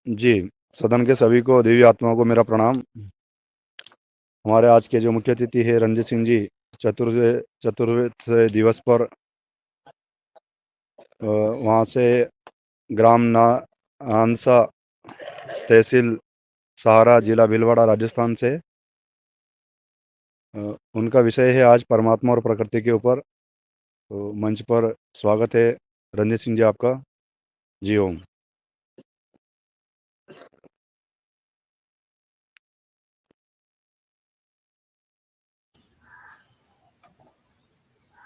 जी, सदन के सभी को, देवी आत्माओं को मेरा प्रणाम। हमारे आज के जो मुख्य अतिथि है रंजीत सिंह जी, चतुर्थ दिवस पर वहाँ से ग्राम नानसा, तहसील सहारा, जिला भीलवाड़ा, राजस्थान से। उनका विषय है आज परमात्मा और प्रकृति के ऊपर। तो मंच पर स्वागत है रंजीत सिंह जी आपका। जी ओम।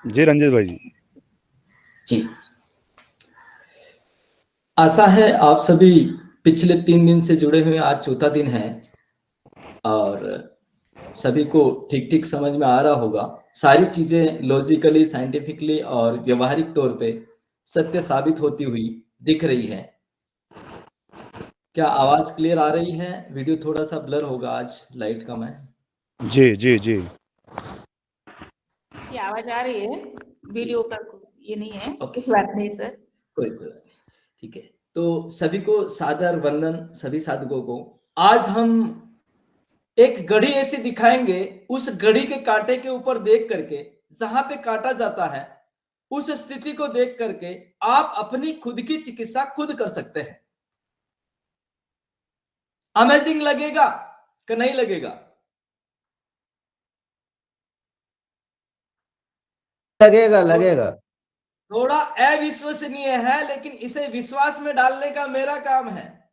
जी रंजीत भाई जी। जी, आशा है आप सभी पिछले 3 दिन से जुड़े हुए, आज चौथा दिन है और सभी को ठीक ठीक समझ में आ रहा होगा। सारी चीजें लॉजिकली, साइंटिफिकली और व्यवहारिक तौर पे सत्य साबित होती हुई दिख रही है। क्या आवाज क्लियर आ रही है? वीडियो थोड़ा सा ब्लर होगा, आज लाइट कम है। जी जी जी की आवाज आ रही है? वीडियो का ये नहीं है। ओके, बात नहीं सर। कोई ठीक है। तो सभी को सादर वंदन, सभी साधकों को। आज हम एक घड़ी ऐसी दिखाएंगे, उस घड़ी के कांटे के ऊपर देख करके, जहां पे काटा जाता है उस स्थिति को देख करके आप अपनी खुद की चिकित्सा खुद कर सकते हैं। अमेजिंग लगेगा कि नहीं लगेगा? लगेगा। थोड़ा अविश्वसनीय है, लेकिन इसे विश्वास में डालने का मेरा काम है,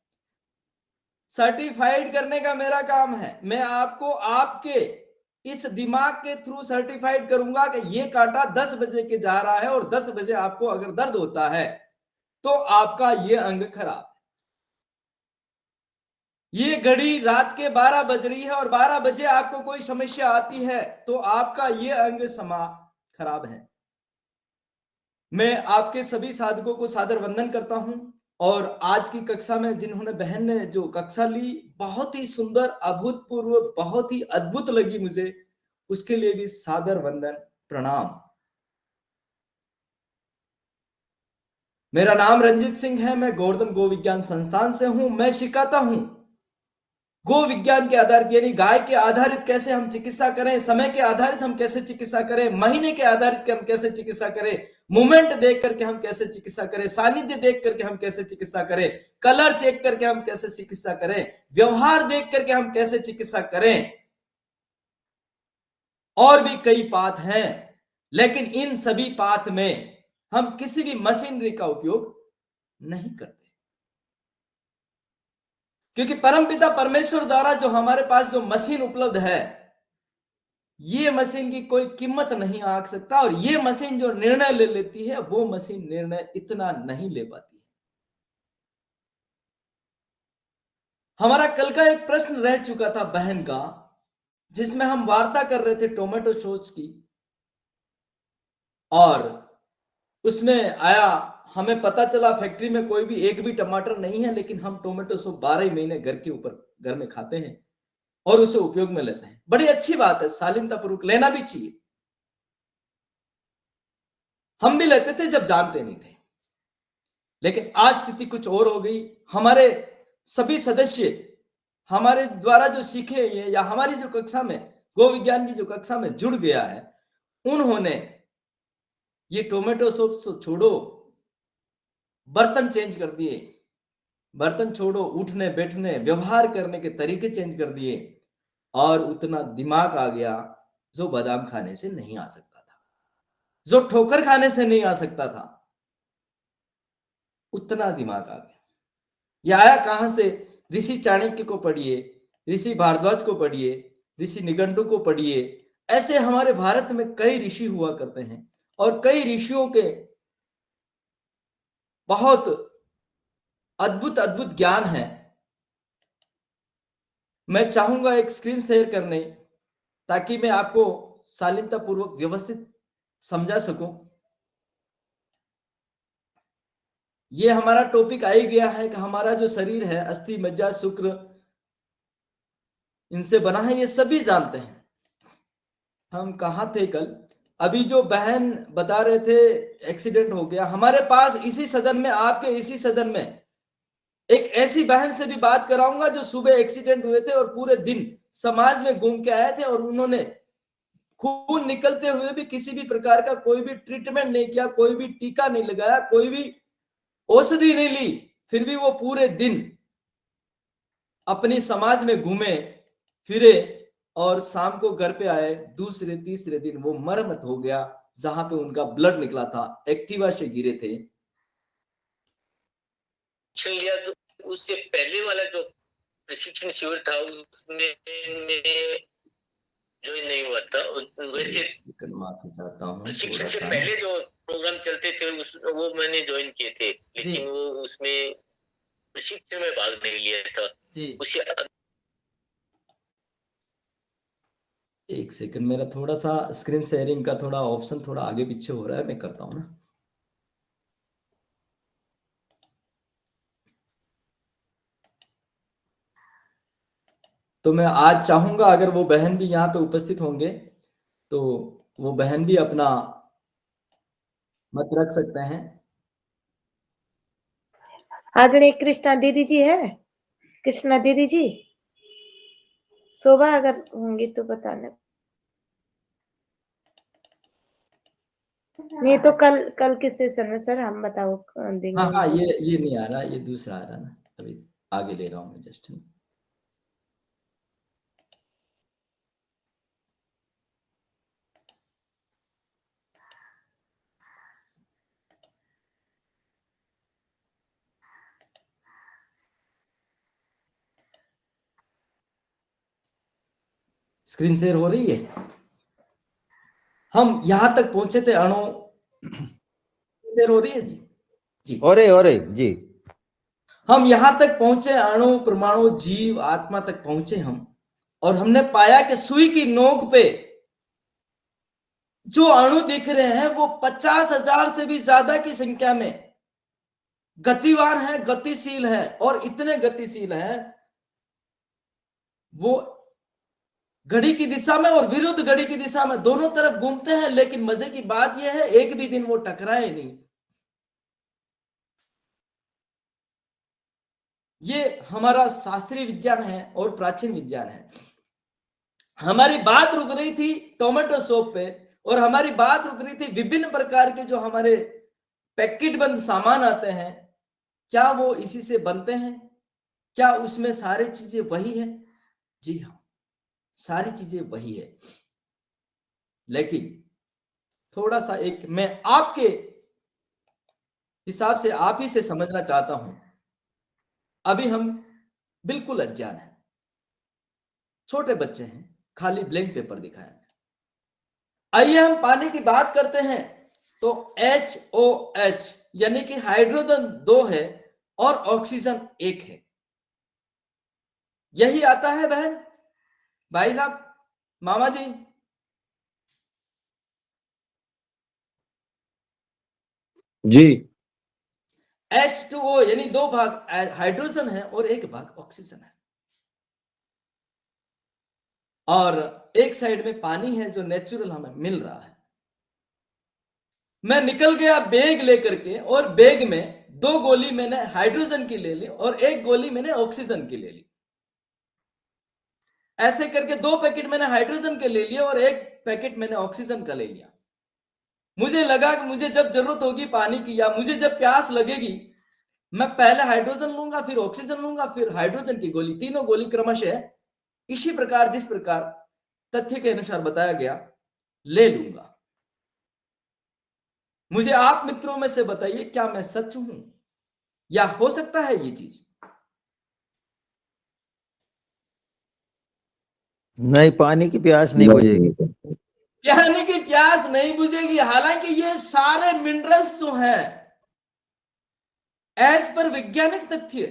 सर्टिफाइड करने का मेरा काम है। मैं आपको आपके इस दिमाग के थ्रू सर्टिफाइड करूंगा कि ये कांटा 10 बजे के जा रहा है और 10 बजे आपको अगर दर्द होता है तो आपका ये अंग खराब है। ये घड़ी रात के 12 बज रही है और 12 बजे आपको कोई समस्या आती है तो आपका ये अंग समा खराब है। मैं आपके सभी साधकों को सादर वंदन करता हूं और आज की कक्षा में जिन्होंने बहन ने जो कक्षा ली, बहुत ही सुंदर, अभूतपूर्व, बहुत ही अद्भुत लगी मुझे, उसके लिए भी सादर वंदन, प्रणाम। मेरा नाम रंजीत सिंह है, मैं गोवर्धन गो विज्ञान संस्थान से हूं। मैं सिखाता हूं गो विज्ञान के आधारित, यानी गाय के आधारित कैसे हम चिकित्सा करें, समय के आधारित हम कैसे चिकित्सा करें, महीने के आधारित हम कैसे चिकित्सा करें, मूवमेंट देख करके हम कैसे चिकित्सा करें, सानिध्य देख करके हम कैसे चिकित्सा करें, कलर चेक करके हम कैसे चिकित्सा करें, व्यवहार देख करके हम कैसे चिकित्सा करें। और भी कई पाथ हैं, लेकिन इन सभी पाथ में हम किसी भी मशीनरी का उपयोग नहीं करते, क्योंकि परमपिता परमेश्वर द्वारा जो हमारे पास जो मशीन उपलब्ध है, ये मशीन की कोई कीमत नहीं आंक सकता। और ये मशीन जो निर्णय ले लेती है, वो मशीन निर्णय इतना नहीं ले पाती है। हमारा कल का एक प्रश्न रह चुका था बहन का, जिसमें हम वार्ता कर रहे थे टोमेटो सॉस की, और उसमें आया, हमें पता चला फैक्ट्री में कोई भी एक भी टमाटर नहीं है, लेकिन हम टोमेटो सॉस 12 महीने घर में खाते हैं और उसे उपयोग में लेते हैं। बड़ी अच्छी बात है, शालीनतापूर्वक लेना भी चाहिए। हम भी लेते थे जब जानते नहीं थे, लेकिन आज स्थिति कुछ और हो गई। हमारे सभी सदस्य हमारे द्वारा जो सीखे ये, या हमारी जो कक्षा में, गो विज्ञान की जो कक्षा में जुड़ गया है, उन्होंने ये टोमेटो सॉस छोड़ो, बर्तन चेंज कर दिए, बर्तन छोड़ो, उठने बैठने व्यवहार करने के तरीके चेंज कर दिए, और उतना दिमाग आ गया जो बादाम खाने से नहीं आ सकता था, जो ठोकर खाने से नहीं आ सकता था, उतना दिमाग आ गया। ये आया कहां से? ऋषि चाणक्य को पढ़िए, ऋषि भारद्वाज को पढ़िए, ऋषि निघंटु को पढ़िए। ऐसे हमारे भारत में कई ऋषि हुआ करते हैं और कई ऋषियों के बहुत अद्भुत अद्भुत ज्ञान है। मैं चाहूंगा एक स्क्रीन शेयर करने, ताकि मैं आपको शालीनता पूर्वक व्यवस्थित समझा सकूं। ये हमारा टॉपिक आ ही गया है कि हमारा जो शरीर है, अस्थि, मज्जा, शुक्र, इनसे बना है, ये सभी जानते हैं। हम कहां थे कल? अभी जो बहन बता रहे थे एक्सीडेंट हो गया हमारे पास, इसी सदन में, आपके इसी सदन में एक ऐसी बहन से भी बात कराऊंगा जो सुबह एक्सीडेंट हुए थे और पूरे दिन समाज में घूम के आए थे और उन्होंने खून निकलते हुए भी किसी भी प्रकार का कोई भी ट्रीटमेंट नहीं किया, कोई भी टीका नहीं लगाया, कोई भी औषधि नहीं ली, फिर भी वो पूरे दिन अपनी समाज में घूमे फिरे और शाम को घर पे आए। दूसरे तीसरे दिन वो मरम्मत हो गया, जहां पे उनका ब्लड निकला था, एक्टिवा से गिरे थे। लिया तो उससे पहले वाला जो प्रशिक्षण शिविर था उसमें ज्वाइन नहीं हुआ था। वैसे माफी चाहता हूँ, प्रशिक्षण से पहले जो प्रोग्राम चलते थे वो मैंने ज्वाइन किए थे, लेकिन वो उसमें प्रशिक्षण में भाग नहीं लिया था जी। उसे। एक सेकंड, मेरा थोड़ा सा स्क्रीन शेयरिंग का थोड़ा ऑप्शन थोड़ा आगे पीछे हो रहा है, मैं करता हूं ना। तो मैं आज चाहूंगा अगर वो बहन भी यहाँ पे उपस्थित होंगे तो वो बहन भी अपना मत रख सकते हैं। आदरणीय कृष्णा दीदी जी है, कृष्णा दीदी जी, शोभा अगर होंगी तो बताना, नहीं तो कल के सेशन में सर हम बताओ देंगे। हाँ, ये नहीं आ रहा, ये दूसरा आ रहा ना, अभी आगे ले रहा हूं मैं जस्ट। स्क्रीन शेयर हो रही है। हम यहां तक पहुंचे थे अणु शेयर हो रही है जी। जी और जी हम यहां तक पहुंचे, अणु परमाणु जीव आत्मा तक पहुंचे हम, और हमने पाया कि सुई की नोक पे जो अणु दिख रहे हैं वो 50,000 से भी ज्यादा की संख्या में गतिवान है, गतिशील है, और इतने गतिशील है वो घड़ी की दिशा में और विरुद्ध घड़ी की दिशा में दोनों तरफ घूमते हैं। लेकिन मजे की बात यह है एक भी दिन वो टकराए नहीं। ये हमारा शास्त्रीय विज्ञान है और प्राचीन विज्ञान है। हमारी बात रुक रही थी टोमेटो सोप पे, और हमारी बात रुक रही थी विभिन्न प्रकार के जो हमारे पैकेट बंद सामान आते हैं, क्या वो इसी से बनते हैं? क्या उसमें सारी चीजें वही है? जी हाँ, सारी चीजें वही है। लेकिन थोड़ा सा एक मैं आपके हिसाब से आप ही से समझना चाहता हूं। अभी हम बिल्कुल अज्ञान है, छोटे बच्चे हैं, खाली ब्लैंक पेपर दिखाया। आइए हम पानी की बात करते हैं तो HOH यानी कि हाइड्रोजन 2 है और ऑक्सीजन 1 है। यही आता है बहन, भाई साहब, मामा जी? जी H2O यानी 2 भाग हाइड्रोजन है और 1 भाग ऑक्सीजन है, और एक साइड में पानी है जो नेचुरल हमें मिल रहा है। मैं निकल गया बैग लेकर के, और बैग में 2 गोली मैंने हाइड्रोजन की ले ली और 1 गोली मैंने ऑक्सीजन की ले ली। ऐसे करके 2 पैकेट मैंने हाइड्रोजन के ले लिए और 1 पैकेट मैंने ऑक्सीजन का ले लिया। मुझे लगा कि मुझे जब जरूरत होगी पानी की या मुझे जब प्यास लगेगी, मैं पहले हाइड्रोजन लूंगा, फिर ऑक्सीजन लूंगा, फिर हाइड्रोजन की गोली, तीनों गोली क्रमशः इसी प्रकार जिस प्रकार तथ्य के अनुसार बताया गया ले लूंगा। मुझे आप मित्रों में से बताइए, क्या मैं सच हूं या हो सकता है ये चीज? नहीं, पानी की प्यास नहीं बुझेगी। पानी की प्यास नहीं बुझेगी। हालांकि ये सारे मिनरल्स जो हैं एज पर वैज्ञानिक तथ्य,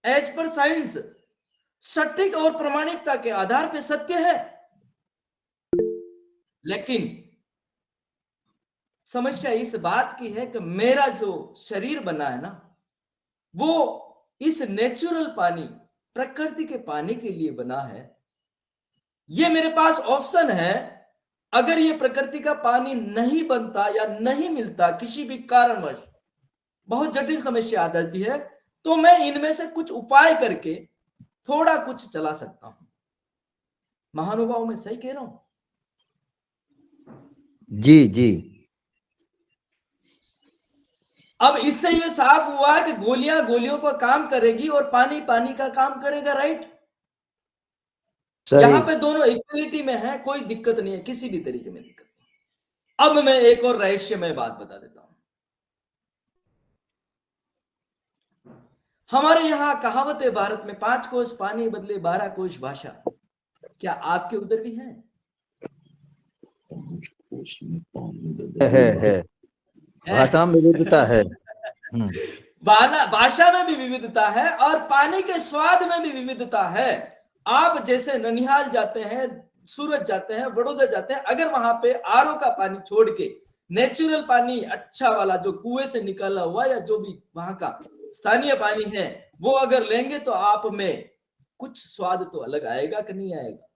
एज पर साइंस, सटीक और प्रमाणिकता के आधार पर सत्य है, लेकिन समस्या इस बात की है कि मेरा जो शरीर बना है ना, वो इस नेचुरल पानी, प्रकृति के पानी के लिए बना है। ये मेरे पास ऑप्शन है, अगर ये प्रकृति का पानी नहीं बनता या नहीं मिलता किसी भी कारणवश, बहुत जटिल समस्या आ जाती है, तो मैं इनमें से कुछ उपाय करके थोड़ा कुछ चला सकता हूं। महानुभाव, मैं सही कह रहा हूं? जी जी अब इससे ये साफ हुआ कि गोलियां गोलियों का काम करेगी और पानी पानी का काम करेगा, राइट? सही। यहां पे दोनों इक्वलिटी में है, कोई दिक्कत नहीं है, किसी भी तरीके में दिक्कत नहीं। अब मैं एक और रहस्यमय बात बता देता हूं। हमारे यहां कहावत है भारत में, 5 कोस पानी बदले 12 कोस भाषा। क्या आपके उधर भी है? है भाषा में विविधता है। भाषा में भी विविधता है और पानी के स्वाद में भी विविधता है। आप जैसे ननिहाल जाते हैं, सूरत जाते हैं, बड़ौदा जाते हैं, अगर वहां पे आरओ का पानी छोड़ के नेचुरल पानी अच्छा वाला जो कुएं से निकाला हुआ या जो भी वहां का स्थानीय पानी है वो अगर लेंगे तो आप में कुछ स्वाद तो अलग आएगा कि नहीं आएगा?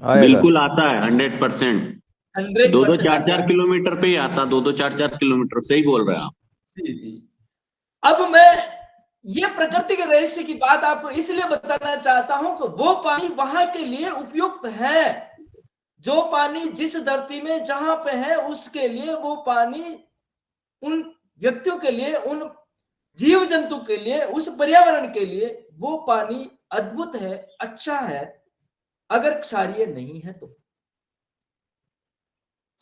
आएगा। बिल्कुल आता है, 100%। 100% 2-2 4-4 आता है। किलोमीटर पे ही आता, 2-2 4-4 किलोमीटर। सही बोल रहे हैं आप। जी जी। अब मैं ये प्रकृति के रहस्य की बात आपको इसलिए बताना चाहता हूं कि वो पानी वहां के लिए उपयुक्त है। जो पानी जिस धरती में जहां पे है उसके लिए वो पानी, उन व्यक्तियों के लिए, उन जीव जंतु के लिए, उस पर्यावरण के लिए वो पानी अद्भुत है, अच्छा है। अगर क्षारीय नहीं है तो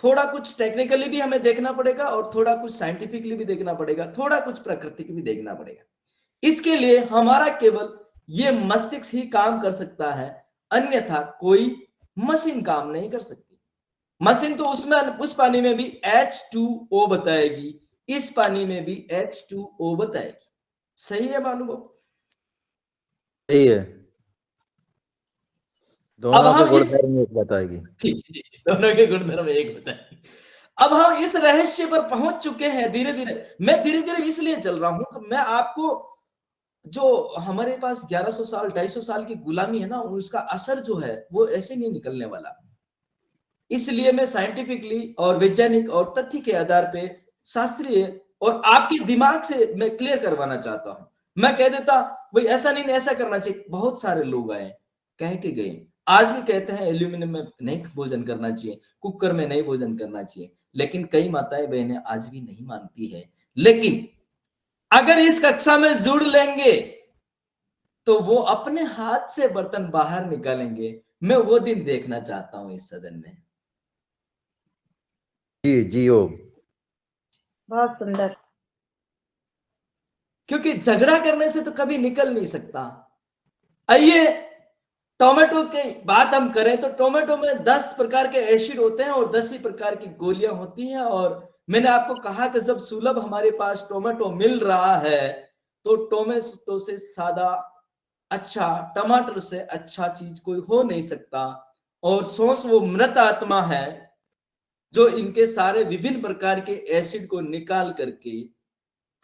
थोड़ा कुछ टेक्निकली भी हमें देखना पड़ेगा और थोड़ा कुछ साइंटिफिकली भी देखना पड़ेगा, थोड़ा कुछ प्राकृतिक भी देखना पड़ेगा। इसके लिए हमारा केवल ये मस्तिष्क ही काम कर सकता है, अन्यथा कोई मशीन काम नहीं कर सकती। मशीन तो उसमें उस पानी में भी H2O बताएगी, इस पानी में भी H2O बताएगी। सही है मालूम? सही है। अब दोनों के हम इस गुणधर्म एक बताएगी। दोनों के गुणधर्म एक बताएंगे। अब हम इस रहस्य पर पहुंच चुके हैं धीरे धीरे। मैं धीरे धीरे इसलिए चल रहा हूं कि मैं आपको, जो हमारे पास 1100 साल 250 साल की गुलामी है ना, उसका असर जो है वो ऐसे नहीं निकलने वाला। इसलिए मैं साइंटिफिकली और वैज्ञानिक और तथ्य के आधार पे, शास्त्रीय और आपके दिमाग से मैं क्लियर करवाना चाहता हूं। मैं कह देता भाई ऐसा नहीं, ऐसा करना चाहिए, बहुत सारे लोग आए कह के गए, आज भी कहते हैं एल्यूमिनियम में नहीं भोजन करना चाहिए, कुकर में नहीं भोजन करना चाहिए, लेकिन कई माताएं बहनें आज भी नहीं मानती है। लेकिन अगर इस कक्षा में जुड़ लेंगे तो वो अपने हाथ से बर्तन बाहर निकालेंगे। मैं वो दिन देखना चाहता हूं इस सदन में। जी जियो। बहुत सुंदर। क्योंकि झगड़ा करने से तो कभी निकल नहीं सकता। आइए टोमेटो की बात हम करें तो टोमेटो में 10 प्रकार के एसिड होते हैं और 10 ही प्रकार की गोलियां होती हैं। और मैंने आपको कहा कि जब सुलभ हमारे पास टोमेटो मिल रहा है तो टोमेटो से सादा अच्छा, टमाटर से अच्छा चीज कोई हो नहीं सकता। और सॉस वो मृत आत्मा है जो इनके सारे विभिन्न प्रकार के एसिड को निकाल करके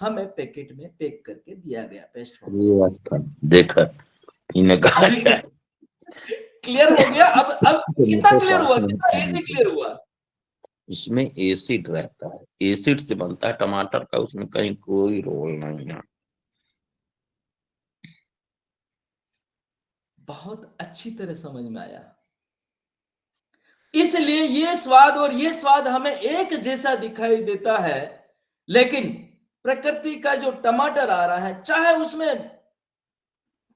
हमें पैकेट में पैक करके दिया गया पेस्ट फॉर्म। ये वास्तव देखा इन्हें कहा अभी क्लियर हो गया? अब कितना क्लियर हुआ, कितना इजी क्लियर हुआ? उसमें एसिड रहता है, एसिड से बनता है टमाटर का, उसमें कहीं कोई रोल नहीं है। बहुत अच्छी तरह समझ में आया। इसलिए ये स्वाद और ये स्वाद हमें एक जैसा दिखाई देता है, लेकिन प्रकृति का जो टमाटर आ रहा है, चाहे उसमें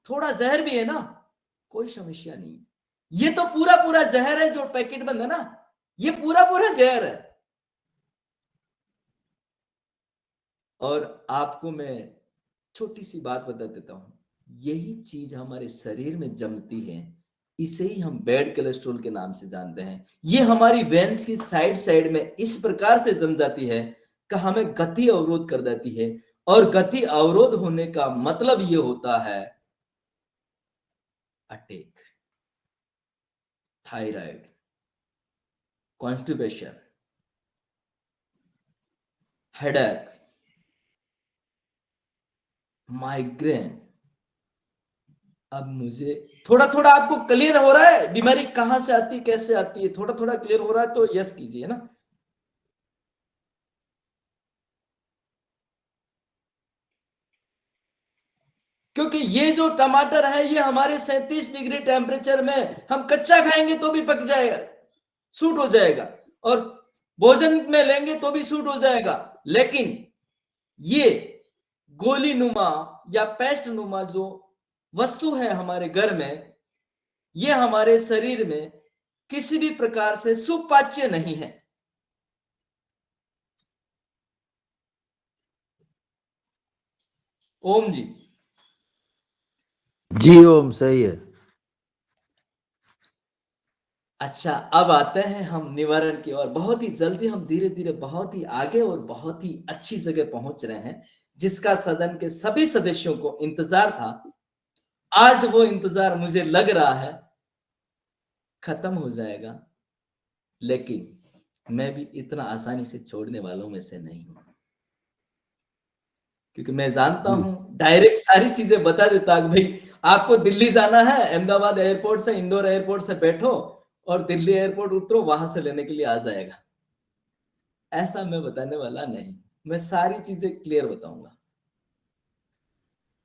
थोड़ा जहर भी है ना, कोई समस्या नहीं है। ये तो पूरा पूरा जहर है जो पैकेट बंद है ना, ये पूरा पूरा जहर है। और आपको मैं छोटी सी बात बता देता हूं, यही चीज हमारे शरीर में जमती है, इसे ही हम बैड कोलेस्ट्रॉल के नाम से जानते हैं। ये हमारी वेन्स की साइड साइड में इस प्रकार से जम जाती है कि हमें गति अवरोध कर देती है। और गति अवरोध होने का मतलब ये होता है attack, thyroid, constipation, headache, migraine. अब मुझे थोड़ा थोड़ा आपको क्लियर हो रहा है बीमारी कहां से आती है, कैसे आती है? थोड़ा थोड़ा क्लियर हो रहा है तो यस कीजिए ना। क्योंकि ये जो टमाटर है ये हमारे 37 डिग्री टेम्परेचर में हम कच्चा खाएंगे तो भी पक जाएगा, सूट हो जाएगा, और भोजन में लेंगे तो भी सूट हो जाएगा। लेकिन ये गोली नुमा या पेस्ट नुमा जो वस्तु है हमारे घर में, ये हमारे शरीर में किसी भी प्रकार से सुपाच्य नहीं है। ओम जी। जी ओम, सही है। अच्छा, अब आते हैं हम निवारण की ओर। बहुत ही जल्दी हम धीरे धीरे बहुत ही आगे और बहुत ही अच्छी जगह पहुंच रहे हैं, जिसका सदन के सभी सदस्यों को इंतजार था। आज वो इंतजार मुझे लग रहा है खत्म हो जाएगा, लेकिन मैं भी इतना आसानी से छोड़ने वालों में से नहीं हूं, क्योंकि मैं जानता हूं डायरेक्ट सारी चीजें बता देता कि भाई आपको दिल्ली जाना है, अहमदाबाद एयरपोर्ट से, इंदौर एयरपोर्ट से बैठो और दिल्ली एयरपोर्ट उतरो, वहां से लेने के लिए आ जाएगा। ऐसा मैं बताने वाला नहीं, मैं सारी चीजें क्लियर बताऊंगा।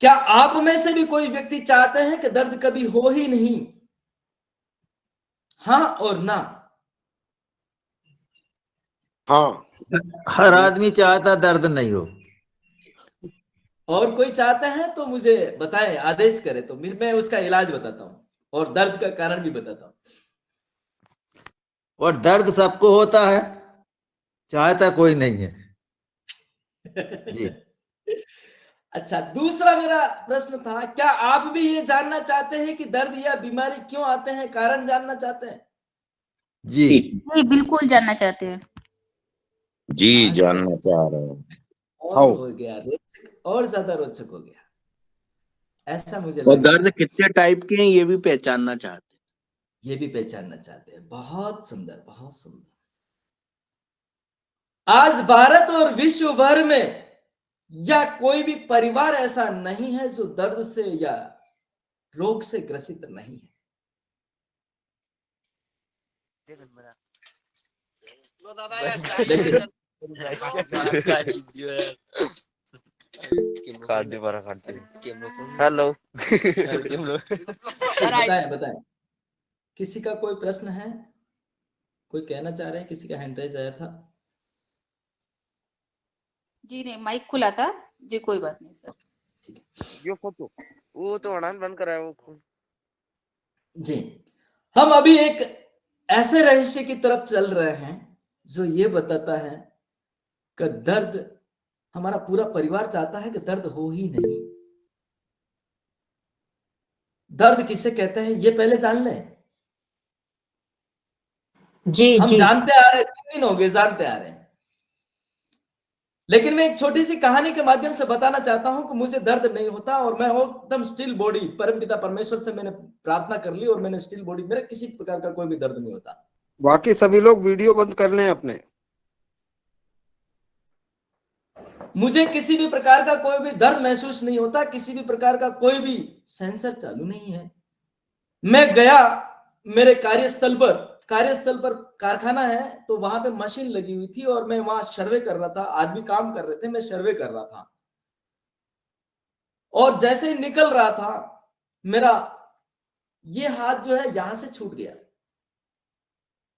क्या आप में से भी कोई व्यक्ति चाहते हैं कि दर्द कभी हो ही नहीं? हाँ और ना? हाँ, हर आदमी चाहता दर्द नहीं हो। और कोई चाहते हैं तो मुझे बताएं, आदेश करें, तो फिर मैं उसका इलाज बताता हूं और दर्द का कारण भी बताता हूं। और दर्द सबको होता है, चाहता कोई नहीं है। जी। अच्छा, दूसरा मेरा प्रश्न था, क्या आप भी ये जानना चाहते हैं कि दर्द या बीमारी क्यों आते हैं? कारण जानना चाहते हैं? जी। जी बिल्कुल जानना चाहते हैं। जी आज जानना चाह रहे हैं। और आओ। हो गया रोचक, और ज्यादा रोचक हो गया, ऐसा मुझे और लग रहा दर्द है। कितने टाइप के हैं ये भी पहचानना चाहते ये भी पहचानना चाहते हैं। बहुत सुंदर, बहुत सुंदर। आज भारत और विश्व भर में या कोई भी परिवार ऐसा नहीं है जो दर्द से या रोग से ग्रसित नहीं है। लेकिन हेलो। बताएं बताएं, किसी का कोई प्रश्न है? कोई कहना चाह रहे हैं? किसी का हैंड राइज आया था? जी नहीं, माइक खुला था जी, कोई बात नहीं सर। यो फोटो वो तो अड़ान बंद कराया वो। जी, हम अभी एक ऐसे रहस्य की तरफ चल रहे हैं जो ये बताता है कि दर्द, हमारा पूरा परिवार चाहता है कि दर्द हो ही नहीं। दर्द किसे कहते हैं ये पहले जान लें। जी हम जी जानते आ रहे, 3 दिन हो गए जानते आ रहे हैं, लेकिन मैं एक छोटी सी कहानी के माध्यम से बताना चाहता हूं कि मुझे दर्द नहीं होता और मैं एकदम स्टिल बॉडी, परमपिता परमेश्वर से मैंने प्रार्थना कर ली और मैंने स्टिल बॉडी, मेरे किसी प्रकार का कोई भी दर्द नहीं होता। बाकी सभी लोग वीडियो बंद कर लें अपने। मुझे किसी भी प्रकार का कोई भी दर्द महसूस नहीं होता, किसी भी प्रकार का कोई भी सेंसर चालू नहीं है। मैं गया मेरे कार्यस्थल पर कारखाना है, तो वहां पे मशीन लगी हुई थी और मैं वहां सर्वे कर रहा था, आदमी काम कर रहे थे, मैं सर्वे कर रहा था। और जैसे ही निकल रहा था, मेरा ये हाथ जो है यहां से छूट गया,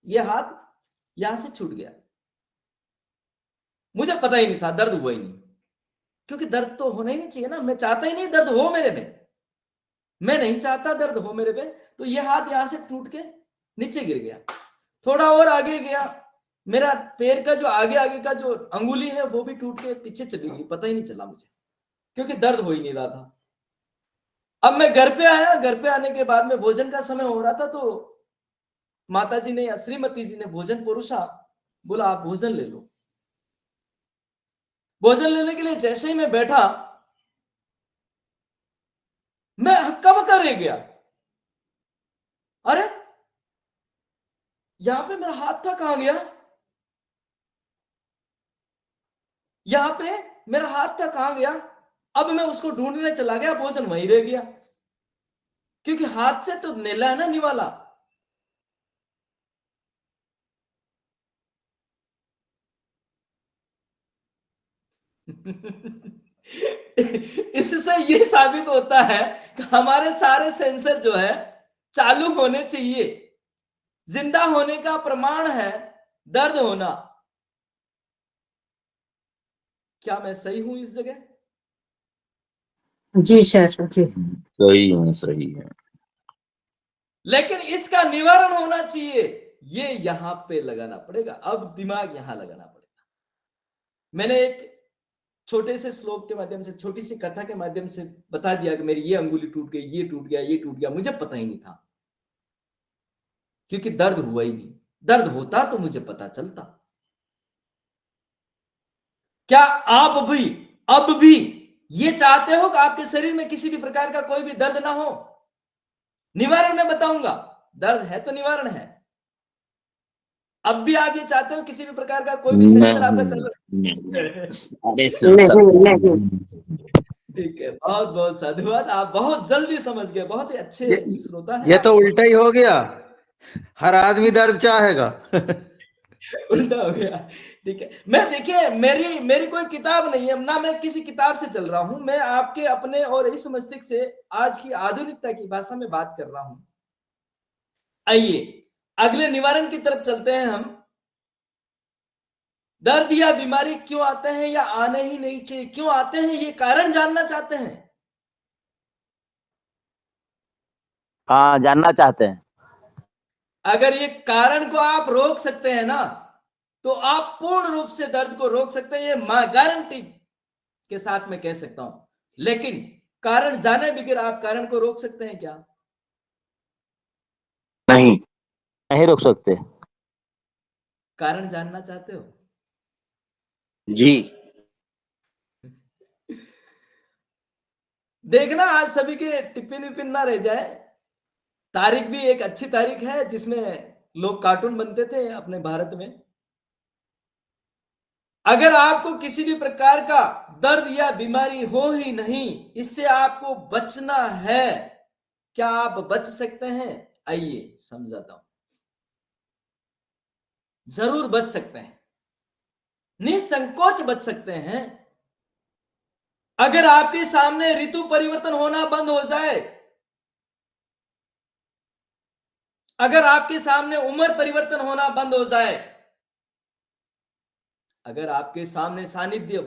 ये हाथ यहां से छूट गया। मुझे पता ही नहीं था, दर्द हुआ ही नहीं, क्योंकि दर्द तो होना ही नहीं चाहिए ना। मैं चाहता ही नहीं दर्द हो मेरे में, मैं नहीं चाहता दर्द हो मेरे पे। तो ये हाथ यहां से टूट के नीचे गिर गया। थोड़ा और आगे गया, मेरा पैर का जो आगे आगे का जो अंगुली है वो भी टूट के पीछे चली गई, पता ही नहीं चला मुझे, क्योंकि दर्द हो ही नहीं रहा था। अब मैं घर पे आया, घर पे आने के बाद में भोजन का समय हो रहा था, तो माता जी ने या श्रीमती जी ने भोजन परोसा, बोला आप भोजन ले लो। भोजन लेने के लिए जैसे ही मैं बैठा, मैं हक्का बक्का रह गया। अरे यहां पे मेरा हाथ था, कहां गया? यहां पे मेरा हाथ था, कहां गया? अब मैं उसको ढूंढने चला गया, भोजन वहीं रह गया, क्योंकि हाथ से तो नेला है ना निवाला। इससे ये साबित होता है कि हमारे सारे सेंसर जो है चालू होने चाहिए। जिंदा होने का प्रमाण है दर्द होना। क्या मैं सही हूं इस जगह? जी सर जी। सही है। लेकिन इसका निवारण होना चाहिए, ये यहां पे लगाना पड़ेगा। अब दिमाग यहां लगाना पड़ेगा। मैंने एक छोटे से श्लोक के माध्यम से, छोटी सी कथा के माध्यम से बता दिया कि मेरी ये अंगुली टूट गई, ये टूट गया, ये टूट गया। मुझे पता ही नहीं था, क्योंकि दर्द हुआ ही नहीं। दर्द होता तो मुझे पता चलता। क्या आप अब भी ये चाहते हो कि आपके शरीर में किसी भी प्रकार का कोई भी दर्द ना हो? निवारण मैं बताऊंगा। दर्द है तो निवारण है। अब भी आप ये चाहते हो किसी भी प्रकार का कोई भी सेंसर आपका चल रहा है? ठीक है, बहुत बहुत साधुवाद। आप बहुत जल्दी समझ गए, बहुत ही अच्छे श्रोता हैं ये आप। तो उल्टा ही हो गया, हर आदमी दर्द चाहेगा। उल्टा हो गया। ठीक है, मैं देखिए मेरी मेरी कोई किताब नहीं है ना, मैं किसी किताब से चल रहा हूं। मैं आपके अपने और इस मस्तिष्क से आज की आधुनिकता की भाषा में बात कर रहा हूं। आइए अगले निवारण की तरफ चलते हैं हम। दर्द या बीमारी क्यों आते हैं या आने ही नहीं चाहिए, क्यों आते हैं, ये कारण जानना चाहते हैं? हाँ, जानना चाहते हैं। अगर ये कारण को आप रोक सकते हैं ना, तो आप पूर्ण रूप से दर्द को रोक सकते हैं। ये मैं गारंटी के साथ में कह सकता हूं। लेकिन कारण जाने बगैर आप कारण को रोक सकते हैं क्या? नहीं रोक सकते। कारण जानना चाहते हो? जी। देखना आज सभी के टिफिन विपिन ना रह जाए। तारीख भी एक अच्छी तारीख है जिसमें लोग कार्टून बनते थे अपने भारत में। अगर आपको किसी भी प्रकार का दर्द या बीमारी हो ही नहीं, इससे आपको बचना है, क्या आप बच सकते हैं? आइए समझाता हूं। जरूर बच सकते हैं, निसंकोच बच सकते हैं। अगर आपके सामने ऋतु परिवर्तन होना बंद हो जाए, अगर आपके सामने उम्र परिवर्तन होना बंद हो जाए, अगर आपके सामने सानिध्य,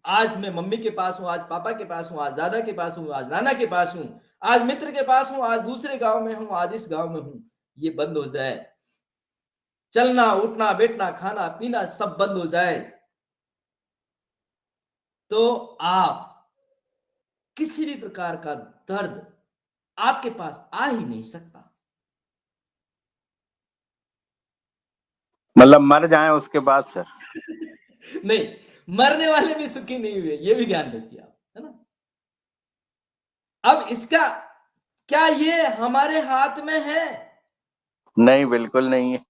आज मैं मम्मी के पास हूं, आज पापा के पास हूं, आज दादा के पास हूं, आज नाना के पास हूं, आज मित्र के पास हूं, आज दूसरे गांव में हूं, आज इस गांव में हूं, ये बंद हो जाए, चलना उठना बैठना खाना पीना सब बंद हो जाए, तो आप किसी भी प्रकार का दर्द आपके पास आ ही नहीं सकता। मतलब मर जाए उसके बाद सर? नहीं, मरने वाले भी सुखी नहीं हुए, ये भी ध्यान रखिए आप, है ना। अब इसका क्या ये हमारे हाथ में है? नहीं, बिल्कुल नहीं है।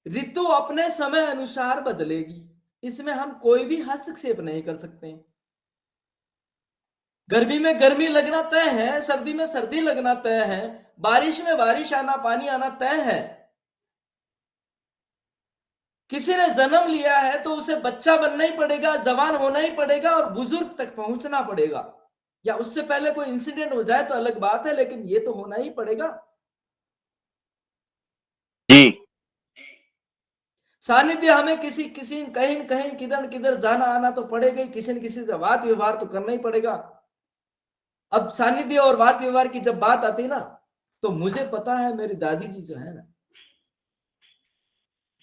ऋतु अपने समय अनुसार बदलेगी, इसमें हम कोई भी हस्तक्षेप नहीं कर सकते। गर्मी में गर्मी लगना तय है, सर्दी में सर्दी लगना तय है, बारिश में बारिश आना, पानी आना तय है। किसी ने जन्म लिया है तो उसे बच्चा बनना ही पड़ेगा, जवान होना ही पड़ेगा और बुजुर्ग तक पहुंचना पड़ेगा। या उससे पहले कोई इंसिडेंट हो जाए तो अलग बात है, लेकिन ये तो होना ही पड़ेगा। जी। सानिध्य हमें किसी किसी कहीं कहीं किधर किधर जाना आना तो पड़ेगा ही, किसी न किसी से बात व्यवहार तो करना ही पड़ेगा। अब सानिध्य और बात व्यवहार की जब बात आती ना, तो मुझे पता है मेरी दादी जी जो है ना,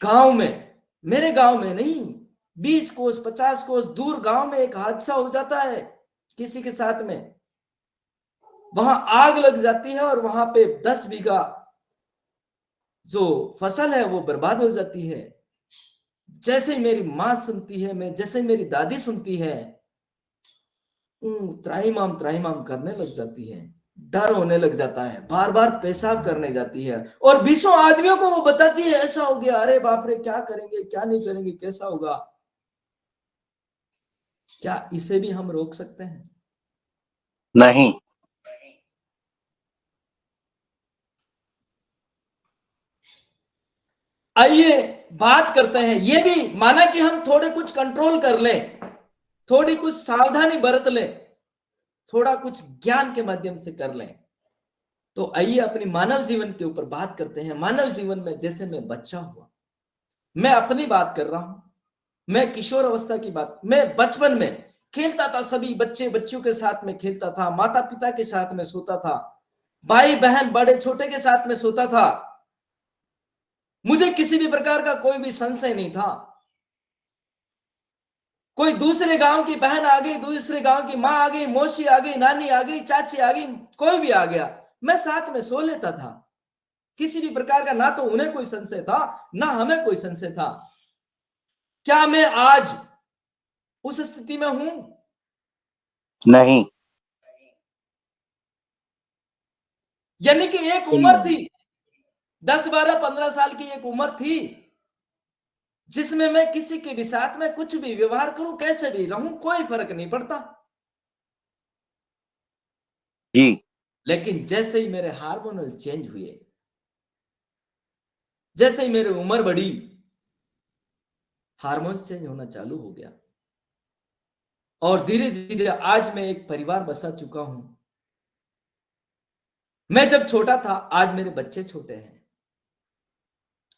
गांव में, मेरे गांव में नहीं, 20 कोस 50 कोस दूर गांव में एक हादसा हो जाता है किसी के साथ में, वहां आग लग जाती है और वहां पे 10 बीघा जो फसल है वो बर्बाद हो जाती है। जैसे ही मेरी मां सुनती है, मैं जैसे ही मेरी दादी सुनती है, त्राहिमाम करने लग जाती है, डर होने लग जाता है, बार बार पेशाब करने जाती है और 20 आदमियों को वो बताती है ऐसा हो गया, अरे बाप रे क्या करेंगे क्या नहीं करेंगे कैसा होगा। क्या इसे भी हम रोक सकते हैं? नहीं। आइए बात करते हैं, ये भी माना कि हम थोड़े कुछ कंट्रोल कर लें, थोड़ी कुछ सावधानी बरत लें, थोड़ा कुछ ज्ञान के माध्यम से कर लें, तो आइए अपनी मानव जीवन के ऊपर बात करते हैं। मानव जीवन में जैसे मैं बच्चा हुआ, मैं अपनी बात कर रहा हूं, मैं किशोर अवस्था की बात, मैं बचपन में खेलता था, सभी बच्चे बच्चियों के साथ में खेलता था, माता पिता के साथ में सोता था, भाई बहन बड़े छोटे के साथ में सोता था। मुझे किसी भी प्रकार का कोई भी संशय नहीं था। कोई दूसरे गांव की बहन आ गई, दूसरे गांव की मां आ गई, मौसी आ गई, नानी आ गई, चाची आ गई, कोई भी आ गया, मैं साथ में सो लेता था। किसी भी प्रकार का ना तो उन्हें कोई संशय था, ना हमें कोई संशय था। क्या मैं आज उस स्थिति में हूं? नहीं। यानी कि एक उम्र थी, 10, 12, 15 साल की एक उम्र थी, जिसमें मैं किसी के भी साथ में कुछ भी व्यवहार करूं, कैसे भी रहूं, कोई फर्क नहीं पड़ता। जी। लेकिन जैसे ही मेरे हार्मोनल चेंज हुए, जैसे ही मेरी उम्र बढ़ी, हार्मोन्स चेंज होना चालू हो गया, और धीरे धीरे आज मैं एक परिवार बसा चुका हूं। मैं जब छोटा था, आज मेरे बच्चे छोटे हैं।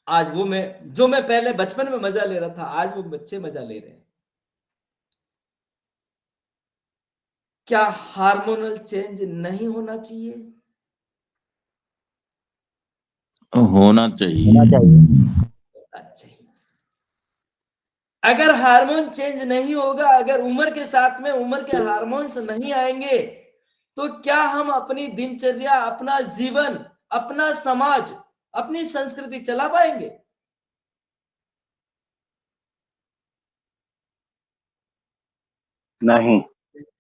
आज वो मैं पहले बचपन में मजा ले रहा था, आज वो बच्चे मजा ले रहे हैं। क्या हार्मोनल चेंज नहीं होना चाहिए? होना चाहिए। होना चाहिए। अगर हार्मोन चेंज नहीं होगा, अगर उम्र के साथ में उम्र के हार्मोन्स नहीं आएंगे, तो क्या हम अपनी दिनचर्या, अपना जीवन, अपना समाज, अपनी संस्कृति चला पाएंगे? नहीं।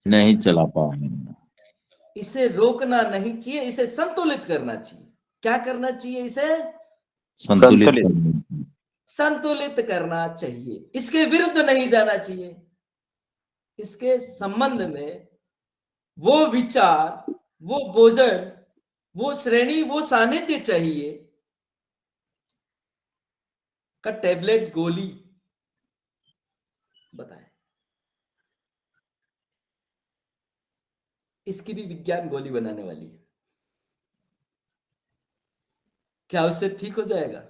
नहीं चला पाएंगे। इसे रोकना नहीं चाहिए, इसे संतुलित करना चाहिए। क्या करना चाहिए? इसे संतुलित। संतुलित करना चाहिए। इसके विरुद्ध नहीं जाना चाहिए। इसके संबंध में वो विचार, वो भोजन, वो श्रेणी, वो सानिध्य चाहिए का टेबलेट, गोली बताएं। इसकी भी विज्ञान गोली बनाने वाली है। क्या उससे ठीक हो जाएगा?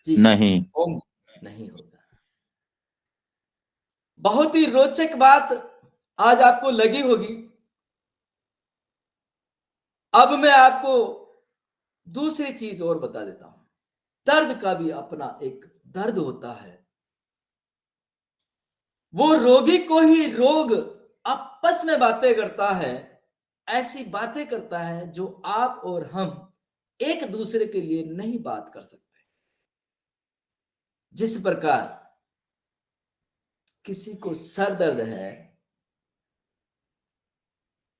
जी नहीं। नहीं होगा। बहुत ही रोचक बात आज आपको लगी होगी। अब मैं आपको दूसरी चीज और बता देता हूं। दर्द का भी अपना एक दर्द होता है। वो रोगी को ही रोग आपस में बातें करता है, ऐसी बातें करता है जो आप और हम एक दूसरे के लिए नहीं बात कर सकते। जिस प्रकार किसी को सर दर्द है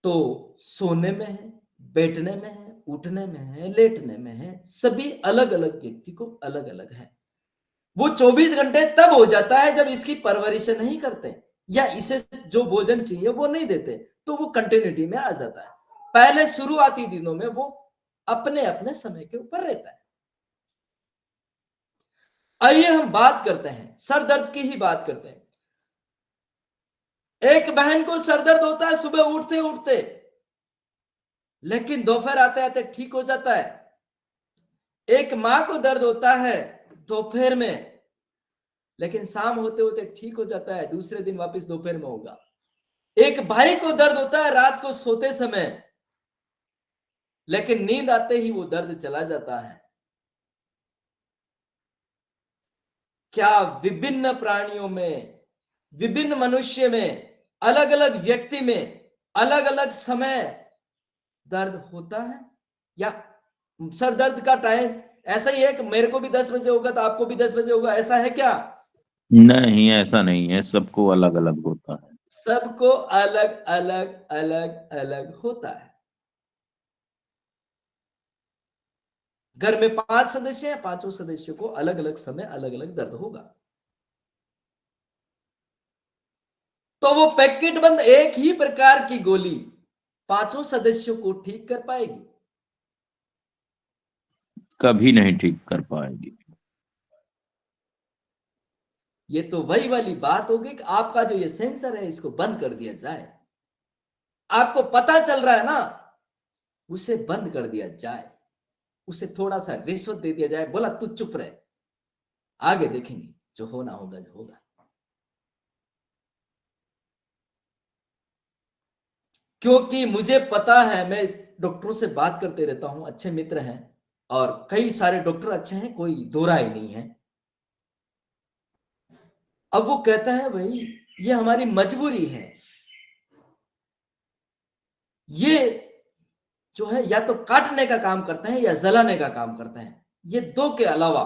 तो सोने में है, बैठने में है, उठने में है, लेटने में है, सभी अलग अलग व्यक्ति को अलग अलग है। वो 24 घंटे तब हो जाता है जब इसकी परवरिश नहीं करते, या इसे जो भोजन चाहिए वो नहीं देते, तो वो कंटिन्यूटी में आ जाता है। पहले शुरुआती दिनों में वो अपने अपने समय के ऊपर रहता है। आइए हम बात करते हैं, सर दर्द की ही बात करते हैं। एक बहन को सर दर्द होता है सुबह उठते उठते, लेकिन दोपहर आते आते ठीक हो जाता है। एक मां को दर्द होता है दोपहर में, लेकिन शाम होते होते ठीक हो जाता है, दूसरे दिन वापस दोपहर में होगा। एक भाई को दर्द होता है रात को सोते समय, लेकिन नींद आते ही वो दर्द चला जाता है। क्या विभिन्न प्राणियों में, विभिन्न मनुष्य में, अलग अलग व्यक्ति में अलग अलग समय दर्द होता है? या सर दर्द का टाइम ऐसा ही है कि मेरे को भी 10 बजे होगा तो आपको भी 10 बजे होगा, ऐसा है क्या? नहीं, ऐसा नहीं है, सबको अलग अलग होता है। सबको अलग अलग अलग अलग होता है। घर में 5 सदस्य हैं, 5 सदस्यों को अलग अलग समय अलग अलग दर्द होगा। तो वो पैकेट बंद एक ही प्रकार की गोली 5 सदस्यों को ठीक कर पाएगी? कभी नहीं ठीक कर पाएगी। ये तो वही वाली बात होगी कि आपका जो ये सेंसर है इसको बंद कर दिया जाए। आपको पता चल रहा है ना, उसे बंद कर दिया जाए, उसे थोड़ा सा रिश्वत दे दिया जाए, बोला तू चुप रहे, आगे देखेंगे, जो होना होगा जो होगा। क्योंकि मुझे पता है, मैं डॉक्टरों से बात करते रहता हूं, अच्छे मित्र हैं और कई सारे डॉक्टर अच्छे हैं, कोई दो राय नहीं है। अब वो कहता है भाई ये हमारी मजबूरी है, ये जो है या तो काटने का काम करते हैं या जलाने का काम करते हैं, ये दो के अलावा